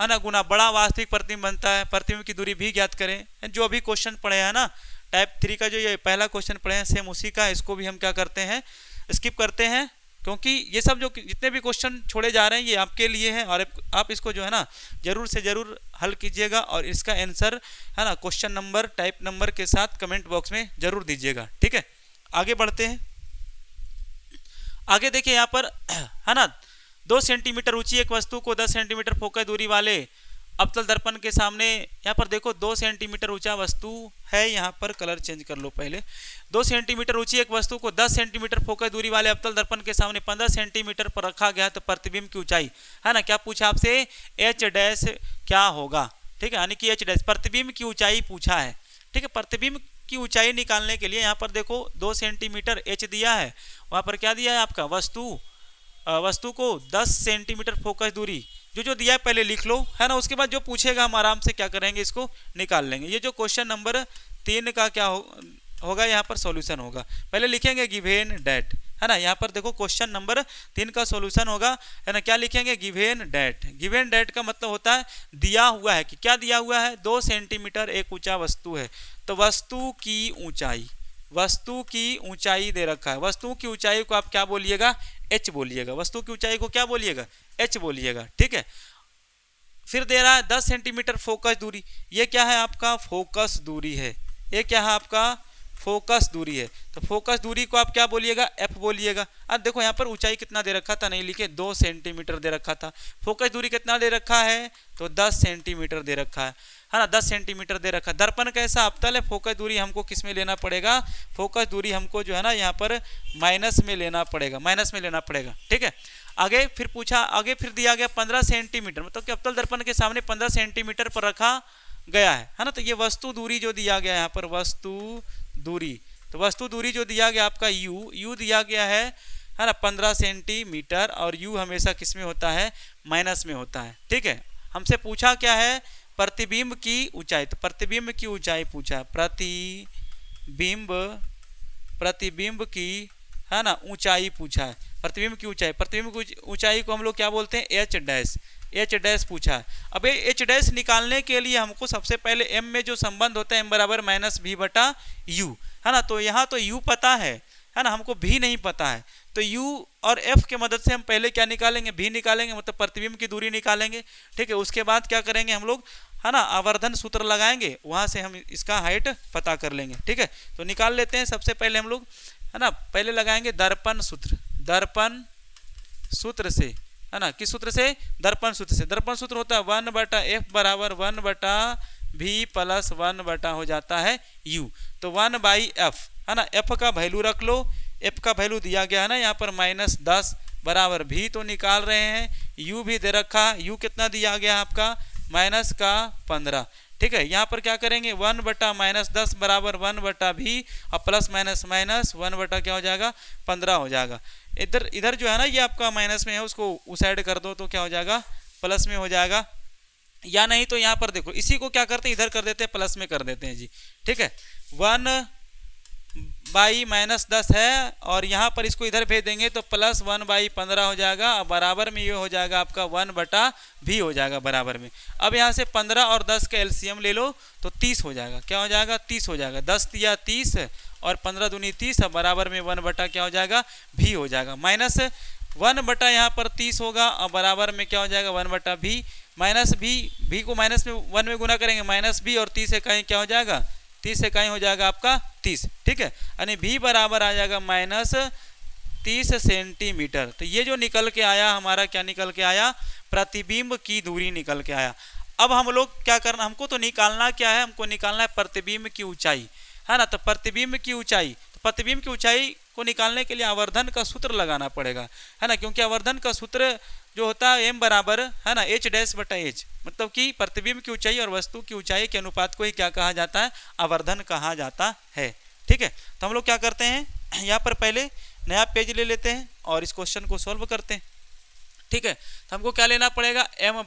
[SPEAKER 1] है ना, गुना बड़ा वास्तविक प्रतिबिंब बनता है, प्रतिबिंब की दूरी भी ज्ञात करें। जो अभी क्वेश्चन पढ़े हैं ना टाइप 3 का, जो ये पहला क्वेश्चन पढ़े हैं सेम उसी का, इसको भी हम क्या करते हैं स्किप करते हैं, क्योंकि ये सब जो जितने भी क्वेश्चन छोड़े जा रहे हैं ये आपके लिए हैं और आप इसको जो है ना जरूर से जरूर हल कीजिएगा और इसका आंसर, है ना, क्वेश्चन नंबर टाइप नंबर के साथ कमेंट बॉक्स में जरूर दीजिएगा, ठीक है। आगे बढ़ते हैं। आगे देखिए यहाँ पर, है ना, 2 सेंटीमीटर ऊंची एक वस्तु को 10 सेंटीमीटर फोकस दूरी वाले अवतल दर्पण के सामने, यहाँ पर देखो 2 सेंटीमीटर ऊंचा वस्तु है, यहाँ पर कलर चेंज कर लो पहले। 2 सेंटीमीटर ऊंची एक वस्तु को 10 सेंटीमीटर फोकस दूरी वाले अवतल दर्पण के सामने 15 सेंटीमीटर पर रखा गया तो प्रतिबिंब की ऊंचाई, है ना, क्या पूछा आपसे h डैश क्या होगा, ठीक है, यानी कि h डैश प्रतिबिंब की ऊंचाई पूछा है, ठीक है। प्रतिबिंब की ऊंचाई निकालने के लिए यहाँ पर देखो 2 सेंटीमीटर h दिया है, वहाँ पर क्या दिया है आपका वस्तु को 10 सेंटीमीटर फोकस दूरी जो दिया है पहले लिख लो, है ना। उसके बाद जो पूछेगा हम आराम से क्या करेंगे, इसको निकाल लेंगे। ये जो क्वेश्चन नंबर 3 का क्या होगा यहाँ पर सॉल्यूशन होगा। पहले लिखेंगे गिवेन डेट, है ना। यहाँ पर देखो क्वेश्चन नंबर 3 का सॉल्यूशन होगा, है ना। क्या लिखेंगे, गिवेन डेट। गिवेन डेट का मतलब होता है दिया हुआ है कि क्या दिया हुआ है, 2 सेंटीमीटर एक ऊंचा वस्तु है, तो वस्तु की ऊंचाई दे रखा है। वस्तु की ऊंचाई को आप क्या बोलिएगा, एच बोलिएगा। वस्तु की ऊंचाई को क्या बोलिएगा, एच बोलिएगा, ठीक है। फिर दे रहा है 10 सेंटीमीटर फोकस दूरी। ये क्या है आपका, फोकस दूरी है। ये क्या है आपका, फोकस दूरी है। तो फोकस दूरी को आप क्या बोलिएगा, एफ बोलिएगा। अब देखो यहाँ पर ऊंचाई कितना दे रखा था, नहीं लिखे, 2 सेंटीमीटर दे रखा था। फोकस दूरी कितना दे रखा है, तो 10 सेंटीमीटर दे रखा है ना। 10 सेंटीमीटर दे रखा है। दर्पण कैसा अवतल है, फोकस दूरी हमको किस में लेना पड़ेगा, फोकस दूरी हमको जो है ना यहाँ पर माइनस में लेना पड़ेगा, ठीक है। आगे फिर पूछा, आगे फिर दिया गया 15 सेंटीमीटर, मतलब कि अवतल दर्पण के सामने 15 सेंटीमीटर पर रखा गया है ना। तो ये वस्तु दूरी जो दिया गया है यहाँ पर, वस्तु दूरी, तो वस्तु दूरी जो दिया गया आपका यू दिया गया है ना 15 सेंटीमीटर, और यू हमेशा किस में होता है, माइनस में होता है, ठीक है। हमसे पूछा क्या है, प्रतिबिंब की ऊंचाई, तो प्रतिबिंब की ऊंचाई पूछा है। प्रतिबिंब की, है ना, ऊंचाई पूछा है। प्रतिबिंब की ऊंचाई को हम लोग क्या बोलते हैं, एच डैश पूछा है। अब एच डैश निकालने के लिए हमको सबसे पहले एम में जो संबंध होता है, एम बराबर माइनस भी बटा यू, है ना। तो यहाँ तो यू पता है ना, हमको भी नहीं पता है। तो यू और एफ के मदद से हम पहले क्या निकालेंगे, भी निकालेंगे, मतलब प्रतिबिंब की दूरी निकालेंगे, ठीक है। उसके बाद क्या करेंगे हम लोग, है ना, आवर्धन सूत्र लगाएंगे, वहां से हम इसका हाइट पता कर लेंगे, ठीक है। तो निकाल लेते हैं। सबसे पहले हम लोग, है ना, पहले लगाएंगे दर्पण सूत्र से, है ना। किस सूत्र से, दर्पण सूत्र से। दर्पण सूत्र होता है 1/f बराबर 1/v प्लस 1 हो जाता है u। तो 1/f, है ना। f का वैल्यू रख लो, f का वैल्यू दिया गया है ना यहाँ पर -10 बराबर v तो निकाल रहे हैं, u भी दे रखा, u कितना दिया गया आपका, -15, ठीक है। यहाँ पर क्या करेंगे, 1/-10 बराबर 1/v और प्लस माइनस 1 क्या हो जाएगा, 15 हो जाएगा। इधर जो है ना ये आपका माइनस में है, उसको उस साइड कर दो तो क्या हो जाएगा, प्लस में हो जाएगा। या नहीं तो यहाँ पर देखो, इसी को क्या करते हैं, इधर कर देते हैं, प्लस में कर देते हैं जी, ठीक है। 1/-10 है, और यहाँ पर इसको इधर भेज देंगे तो प्लस 1/15 हो जाएगा, और बराबर में ये हो जाएगा आपका 1/v हो जाएगा बराबर में। अब यहाँ से 15 और 10 का एलसीएम ले लो तो 30 हो जाएगा। क्या हो जाएगा, 30 हो जाएगा। 10 या 30 और 15 दूनी 30, बराबर में 1 क्या हो जाएगा, v हो जाएगा। माइनस 1 यहाँ पर 30 होगा, और बराबर में क्या हो जाएगा, 1/v माइनस v को माइनस में 1 में गुना करेंगे, -v और 30 से कहीं क्या हो जाएगा, 30 से कहीं हो जाएगा आपका 30, ठीक है। यानी v बराबर आ जाएगा -30 सेंटीमीटर। तो ये जो निकल के आया हमारा, क्या निकल के आया, प्रतिबिंब की दूरी निकल के आया। अब हम लोग क्या करना, हमको तो निकालना क्या है, हमको निकालना है प्रतिबिंब की ऊंचाई, है ना। तो प्रतिबिंब की ऊंचाई, को निकालने के लिए आवर्धन का सूत्र लगाना पड़ेगा, है ना। क्योंकि आवर्धन का सूत्र जो होता है m बराबर, है ना, h'/h, मतलब कि प्रतिबिंब की ऊंचाई और वस्तु की ऊंचाई के अनुपात को ही क्या कहा जाता है, आवर्धन कहा जाता है, ठीक है। तो हम लोग क्या करते हैं, यहाँ पर पहले नया पेज ले लेते हैं और इस क्वेश्चन को सॉल्व करते हैं, ठीक है। तो हमको क्या लेना पड़ेगा, m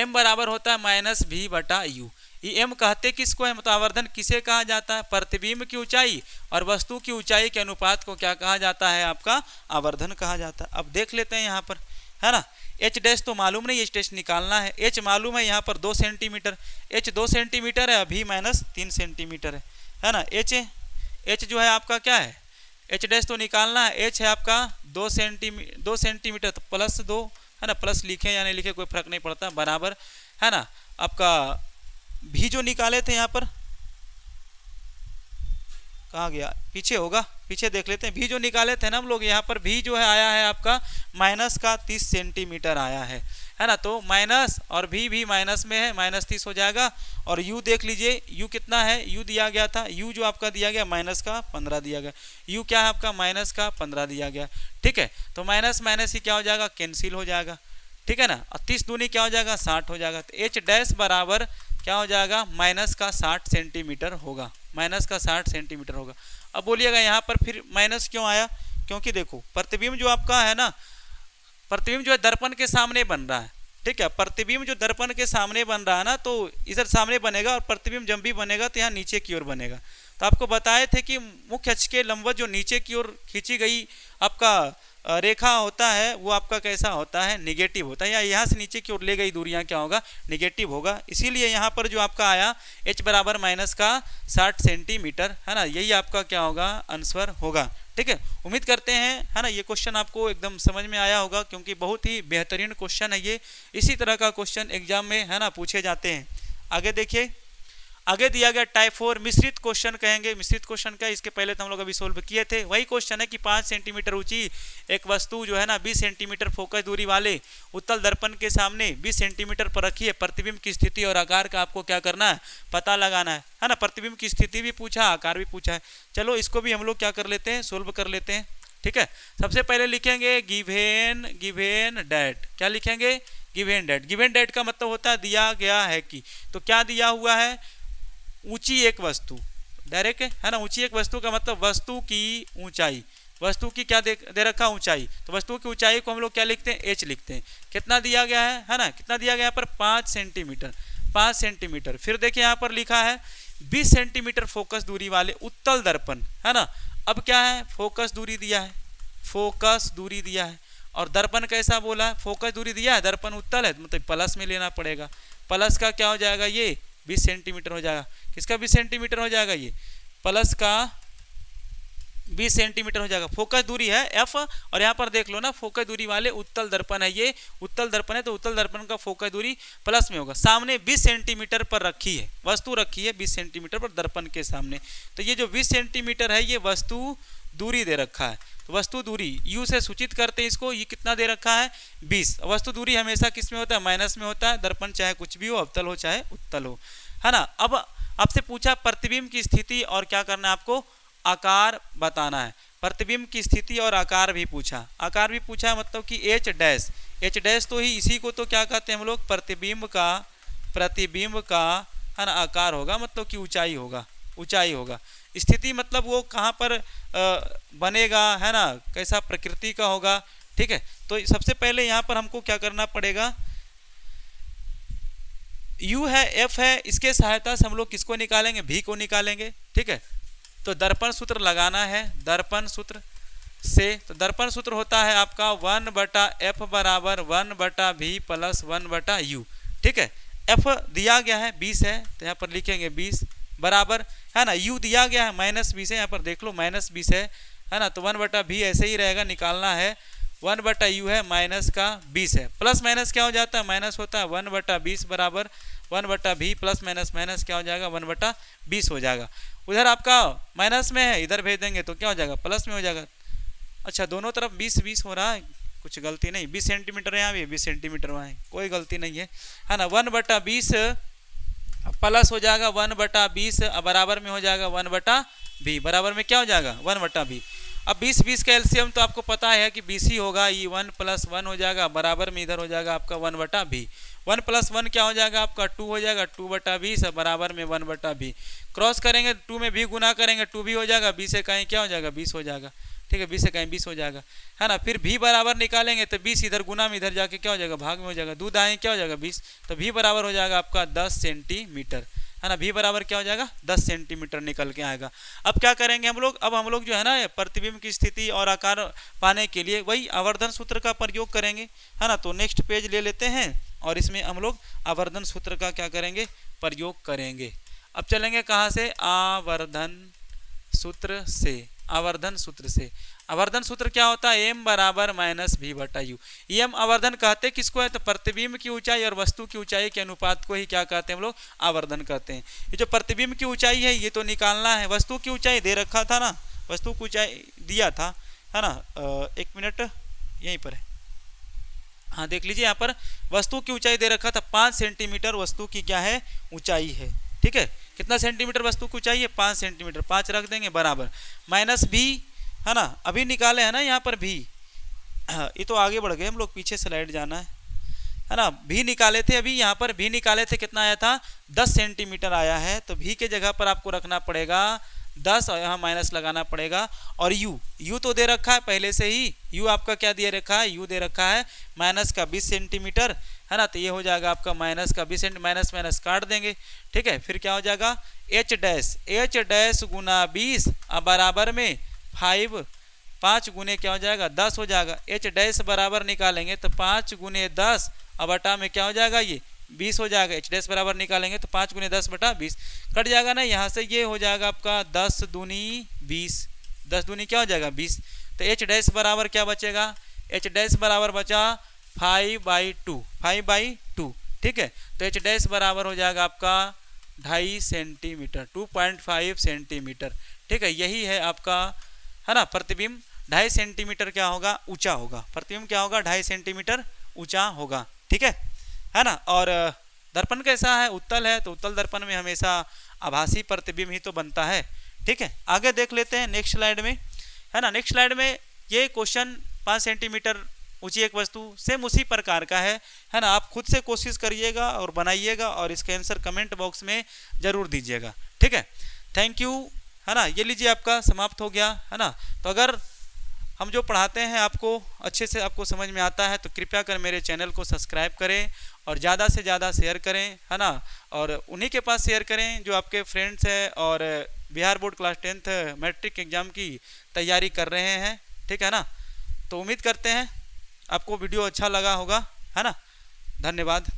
[SPEAKER 1] बराबर होता है -v/u। ये m कहते किसको है, मतलब आवर्धन किसे कहा जाता है, प्रतिबिंब की ऊंचाई और वस्तु की ऊंचाई के अनुपात को क्या कहा जाता है, आपका आवर्धन कहा जाता है। अब देख लेते हैं यहाँ पर, है ना। h' तो मालूम नहीं, h' निकालना है। h मालूम है यहाँ पर 2 सेंटीमीटर, h 2 सेंटीमीटर है, v -3 सेंटीमीटर है ना। h जो है आपका क्या है, h' तो निकालना है, h है आपका 2 सेंटीमीटर, तो +2, है ना। प्लस लिखे या नहीं लिखे कोई फर्क नहीं पड़ता, बराबर, है ना। आपका भी जो निकाले थे यहाँ पर, कहाँ गया, पीछे होगा, पीछे देख लेते हैं। भी जो निकाले थे ना हम लोग, यहाँ पर भी जो है आया है आपका -30 सेंटीमीटर आया है ना। तो माइनस और भी माइनस में है, -30 हो जाएगा। और u देख लीजिए, u कितना है, u दिया गया था, u जो आपका दिया गया -15 दिया गया, u क्या है आपका -15 दिया गया, ठीक है। तो माइनस ही क्या हो जाएगा, कैंसिल हो जाएगा, ठीक है ना। और 30 दूनी क्या हो जाएगा, 60 हो जाएगा। तो h' बराबर क्या हो जाएगा, -60 सेंटीमीटर होगा, -60 सेंटीमीटर होगा। अब बोलिएगा यहाँ पर फिर माइनस क्यों आया, क्योंकि देखो प्रतिबिंब जो आपका है ना, प्रतिबिंब जो है दर्पण के सामने बन रहा है, ठीक है। प्रतिबिंब जो दर्पण के सामने बन रहा है ना, तो इधर सामने बनेगा और प्रतिबिंब जब भी बनेगा तो यहाँ नीचे की ओर बनेगा। तो आपको बताए थे कि मुख्य अक्ष के लंबवत जो नीचे की ओर खींची गई आपका रेखा होता है वो आपका कैसा होता है, निगेटिव होता है, या यहाँ से नीचे की ओर ले गई दूरियां क्या होगा, निगेटिव होगा। इसीलिए यहाँ पर जो आपका आया h बराबर माइनस का 60 सेंटीमीटर, है ना, यही आपका क्या होगा, आंसर होगा। ठीक है, उम्मीद करते हैं, है ना, ये क्वेश्चन आपको एकदम समझ में आया होगा, क्योंकि बहुत ही बेहतरीन क्वेश्चन है ये। इसी तरह का क्वेश्चन एग्जाम में, है ना, पूछे जाते हैं। आगे देखिए, आगे दिया गया टाइप 4 मिश्रित क्वेश्चन कहेंगे। मिश्रित क्वेश्चन क्या, इसके पहले तो हम लोग अभी सोल्व किए थे, वही क्वेश्चन है कि 5 सेंटीमीटर ऊंची एक वस्तु जो है ना 20 सेंटीमीटर फोकस दूरी वाले उत्तल दर्पण के सामने 20 सेंटीमीटर पर रखी है। प्रतिबिंब की स्थिति और आकार का आपको क्या करना है, पता लगाना है ना। प्रतिबिंब की स्थिति भी पूछा, आकार भी पूछा है। चलो इसको भी हम लोग क्या कर लेते हैं, सोल्व कर लेते हैं। ठीक है, सबसे पहले लिखेंगे गिवेन डैट। क्या लिखेंगे, गिवेन डैट। गिवेन डैट का मतलब होता है दिया गया है कि, तो क्या दिया हुआ है, ऊंची एक वस्तु, डायरेक्ट है ना। ऊंची एक वस्तु का मतलब वस्तु की ऊंचाई, वस्तु की क्या दे रखा, ऊंचाई। तो वस्तु की ऊंचाई को हम लोग क्या लिखते हैं, h लिखते हैं। कितना दिया गया है ना, कितना दिया गया यहाँ पर, 5 सेंटीमीटर, 5 सेंटीमीटर। फिर देखिए यहाँ पर लिखा है 20 सेंटीमीटर फोकस दूरी वाले उत्तल दर्पण, है ना। अब क्या है, फोकस दूरी दिया है, फोकस दूरी दिया है, और दर्पण कैसा बोला है, फोकस दूरी दिया है, दर्पण उत्तल है, मतलब प्लस में लेना पड़ेगा। प्लस का क्या हो जाएगा, ये 20 सेंटीमीटर हो जाएगा। किसका 20 सेंटीमीटर हो जाएगा, ये प्लस का 20 सेंटीमीटर हो जाएगा। फोकस दूरी है f, और यहाँ पर देख लो ना, फोकस दूरी वाले उत्तल दर्पण है, ये उत्तल दर्पण है, तो उत्तल दर्पण का फोकस दूरी प्लस में होगा। सामने 20 सेंटीमीटर पर रखी है, वस्तु रखी है 20 सेंटीमीटर पर दर्पण के सामने। तो ये जो 20 सेंटीमीटर है ये वस्तु दूरी दे रखा है। तो वस्तु दूरी u से सूचित करते हैं इसको, ये कितना दे रखा है, 20। वस्तु दूरी हमेशा किस में होता है, माइनस में होता है। दर्पण चाहे कुछ भी हो, अवतल हो चाहे उत्तल हो, है ना। अब आपसे पूछा प्रतिबिंब की स्थिति और क्या करना है, आपको आकार बताना है। प्रतिबिंब की स्थिति और आकार भी पूछा, आकार भी पूछा, मतलब कि h डैश, तो ही इसी को तो क्या कहते हैं हम लोग, प्रतिबिंब का है ना आकार होगा, मतलब कि ऊंचाई होगा, ऊंचाई होगा। स्थिति मतलब वो कहाँ पर बनेगा, है ना, कैसा प्रकृति का होगा। ठीक है, तो सबसे पहले यहाँ पर हमको क्या करना पड़ेगा, u है, f है, इसके सहायता से हम लोग किसको निकालेंगे, v को निकालेंगे। ठीक है, तो दर्पण सूत्र लगाना है, दर्पण सूत्र से। तो दर्पण सूत्र होता है आपका 1/f बराबर 1/v प्लस 1/u। ठीक है, f दिया गया है 20 है, तो यहाँ पर लिखेंगे 20 बराबर, है ना, u दिया गया है -20 है, यहाँ पर देख लो -20 है ना। तो 1/v ऐसे ही रहेगा, निकालना है 1/u है, माइनस का 20 है, प्लस माइनस क्या हो जाता है, माइनस होता है 1/20 बराबर 1/v प्लस माइनस माइनस क्या हो जाएगा, 1/20 हो जाएगा। उधर आपका माइनस में है, इधर भेज देंगे तो क्या हो जाएगा, प्लस में हो जाएगा। अच्छा, दोनों तरफ 20 हो रहा है, कुछ गलती नहीं, 20 सेंटीमीटर यहाँ भी 20 सेंटीमीटर वहाँ है, कोई गलती नहीं है ना। 1/20 प्लस हो जाएगा 1/20, बराबर में हो जाएगा 1/v, बराबर में क्या हो जाएगा, 1/v। अब 20 का एलसीएम तो आपको पता है कि 20 ही होगा, ये 1 + 1 हो जाएगा, बराबर में इधर हो जाएगा आपका 1/v। 1 + 1 क्या हो जाएगा आपका 2 हो जाएगा, 2/20 बराबर में 1/v। क्रॉस करेंगे 2 में भी गुना करेंगे 2 भी हो जाएगा, 20 से कहीं क्या हो जाएगा 20 हो जाएगा। ठीक है, 20 से कहीं 20 हो जाएगा, है ना। फिर v बराबर निकालेंगे तो 20 इधर गुना में इधर जाके क्या हो जाएगा, भाग में हो जाएगा, दूध आए क्या हो जाएगा 20, तो v बराबर हो जाएगा आपका 10 सेंटीमीटर, है ना। v बराबर क्या हो जाएगा 10 सेंटीमीटर निकल के आएगा। अब क्या करेंगे हम लोग, अब हम लोग जो है ना प्रतिबिंब की स्थिति और आकार पाने के लिए वही आवर्धन सूत्र का प्रयोग करेंगे, है ना। तो नेक्स्ट पेज ले लेते हैं और इसमें हम लोग आवर्धन सूत्र का क्या करेंगे, प्रयोग करेंगे। अब चलेंगे कहाँ से, आवर्धन सूत्र से। आवर्धन सूत्र से, आवर्धन सूत्र क्या होता है, m बराबर -v/u। m आवर्धन कहते किसको है, तो प्रतिबिंब की ऊंचाई और वस्तु की ऊंचाई के अनुपात को ही क्या कहते हैं हम लोग, आवर्धन कहते हैं। ये जो प्रतिबिंब की ऊंचाई है ये तो निकालना है, वस्तु की ऊंचाई दे रखा था ना, वस्तु की ऊंचाई दिया था, है ना। 1 मिनट यहीं पर है, हाँ देख लीजिए, यहाँ पर वस्तु की ऊंचाई दे रखा था 5 सेंटीमीटर वस्तु की क्या है, ऊंचाई है। ठीक है, कितना सेंटीमीटर वस्तु की ऊंचाई है, 5 सेंटीमीटर, 5 रख देंगे बराबर -v, है ना। अभी निकाले है ना यहाँ पर भी, ये तो आगे बढ़ गए हम लोग, पीछे स्लाइड जाना है ना। भी निकाले थे, अभी यहाँ पर भी निकाले थे, कितना आया था 10 सेंटीमीटर आया है, तो भी के जगह पर आपको रखना पड़ेगा 10 और यहाँ माइनस लगाना पड़ेगा। और u तो दे रखा है पहले से ही, u आपका क्या दिए रखा है, u दे रखा है -20 सेंटीमीटर, है ना। तो ये हो जाएगा आपका माइनस का 20 माइनस माइनस काट देंगे, ठीक है। फिर क्या हो जाएगा एच डैश गुना 20 अब बराबर में 5 गुने क्या हो जाएगा 10 हो जाएगा। एच डैश बराबर निकालेंगे तो 5 गुने 10 अब बटा में क्या हो जाएगा ये 20 हो जाएगा। एच डैश बराबर निकालेंगे तो 5 गुने 10 बटा 20 कट जाएगा ना यहाँ से। ये हो जाएगा आपका 10 दूनी 20, 10 दूनी क्या हो जाएगा 20। तो एच डैश बराबर क्या बचेगा, एच डैश बराबर बचा 5/2, ठीक है। तो एच डैश बराबर हो जाएगा आपका 2.5 सेंटीमीटर, 2.5 सेंटीमीटर, ठीक है। यही है आपका, है ना, प्रतिबिंब 2.5 सेंटीमीटर क्या होगा ऊंचा होगा। प्रतिबिंब क्या होगा 2.5 सेंटीमीटर ऊंचा होगा, ठीक है ना। और दर्पण कैसा है, उत्तल है, तो उत्तल दर्पण में हमेशा आभासी प्रतिबिंब ही तो बनता है, ठीक है। आगे देख लेते हैं नेक्स्ट स्लाइड में, है ना। नेक्स्ट स्लाइड में ये क्वेश्चन 5 सेंटीमीटर ऊंची एक वस्तु सेम उसी प्रकार का है ना। आप खुद से कोशिश करिएगा और बनाइएगा और इसका आंसर कमेंट बॉक्स में जरूर दीजिएगा, ठीक है। थैंक यू, है ना। ये लीजिए आपका समाप्त हो गया, है ना। तो अगर हम जो पढ़ाते हैं आपको अच्छे से आपको समझ में आता है तो कृपया कर मेरे चैनल को सब्सक्राइब करें और ज़्यादा से ज़्यादा शेयर करें, है ना। और उन्हीं के पास शेयर करें जो आपके फ्रेंड्स हैं और Bihar board class 10th matric exam की तैयारी कर रहे हैं, ठीक है ना। तो उम्मीद करते हैं आपको वीडियो अच्छा लगा होगा, है ना। धन्यवाद।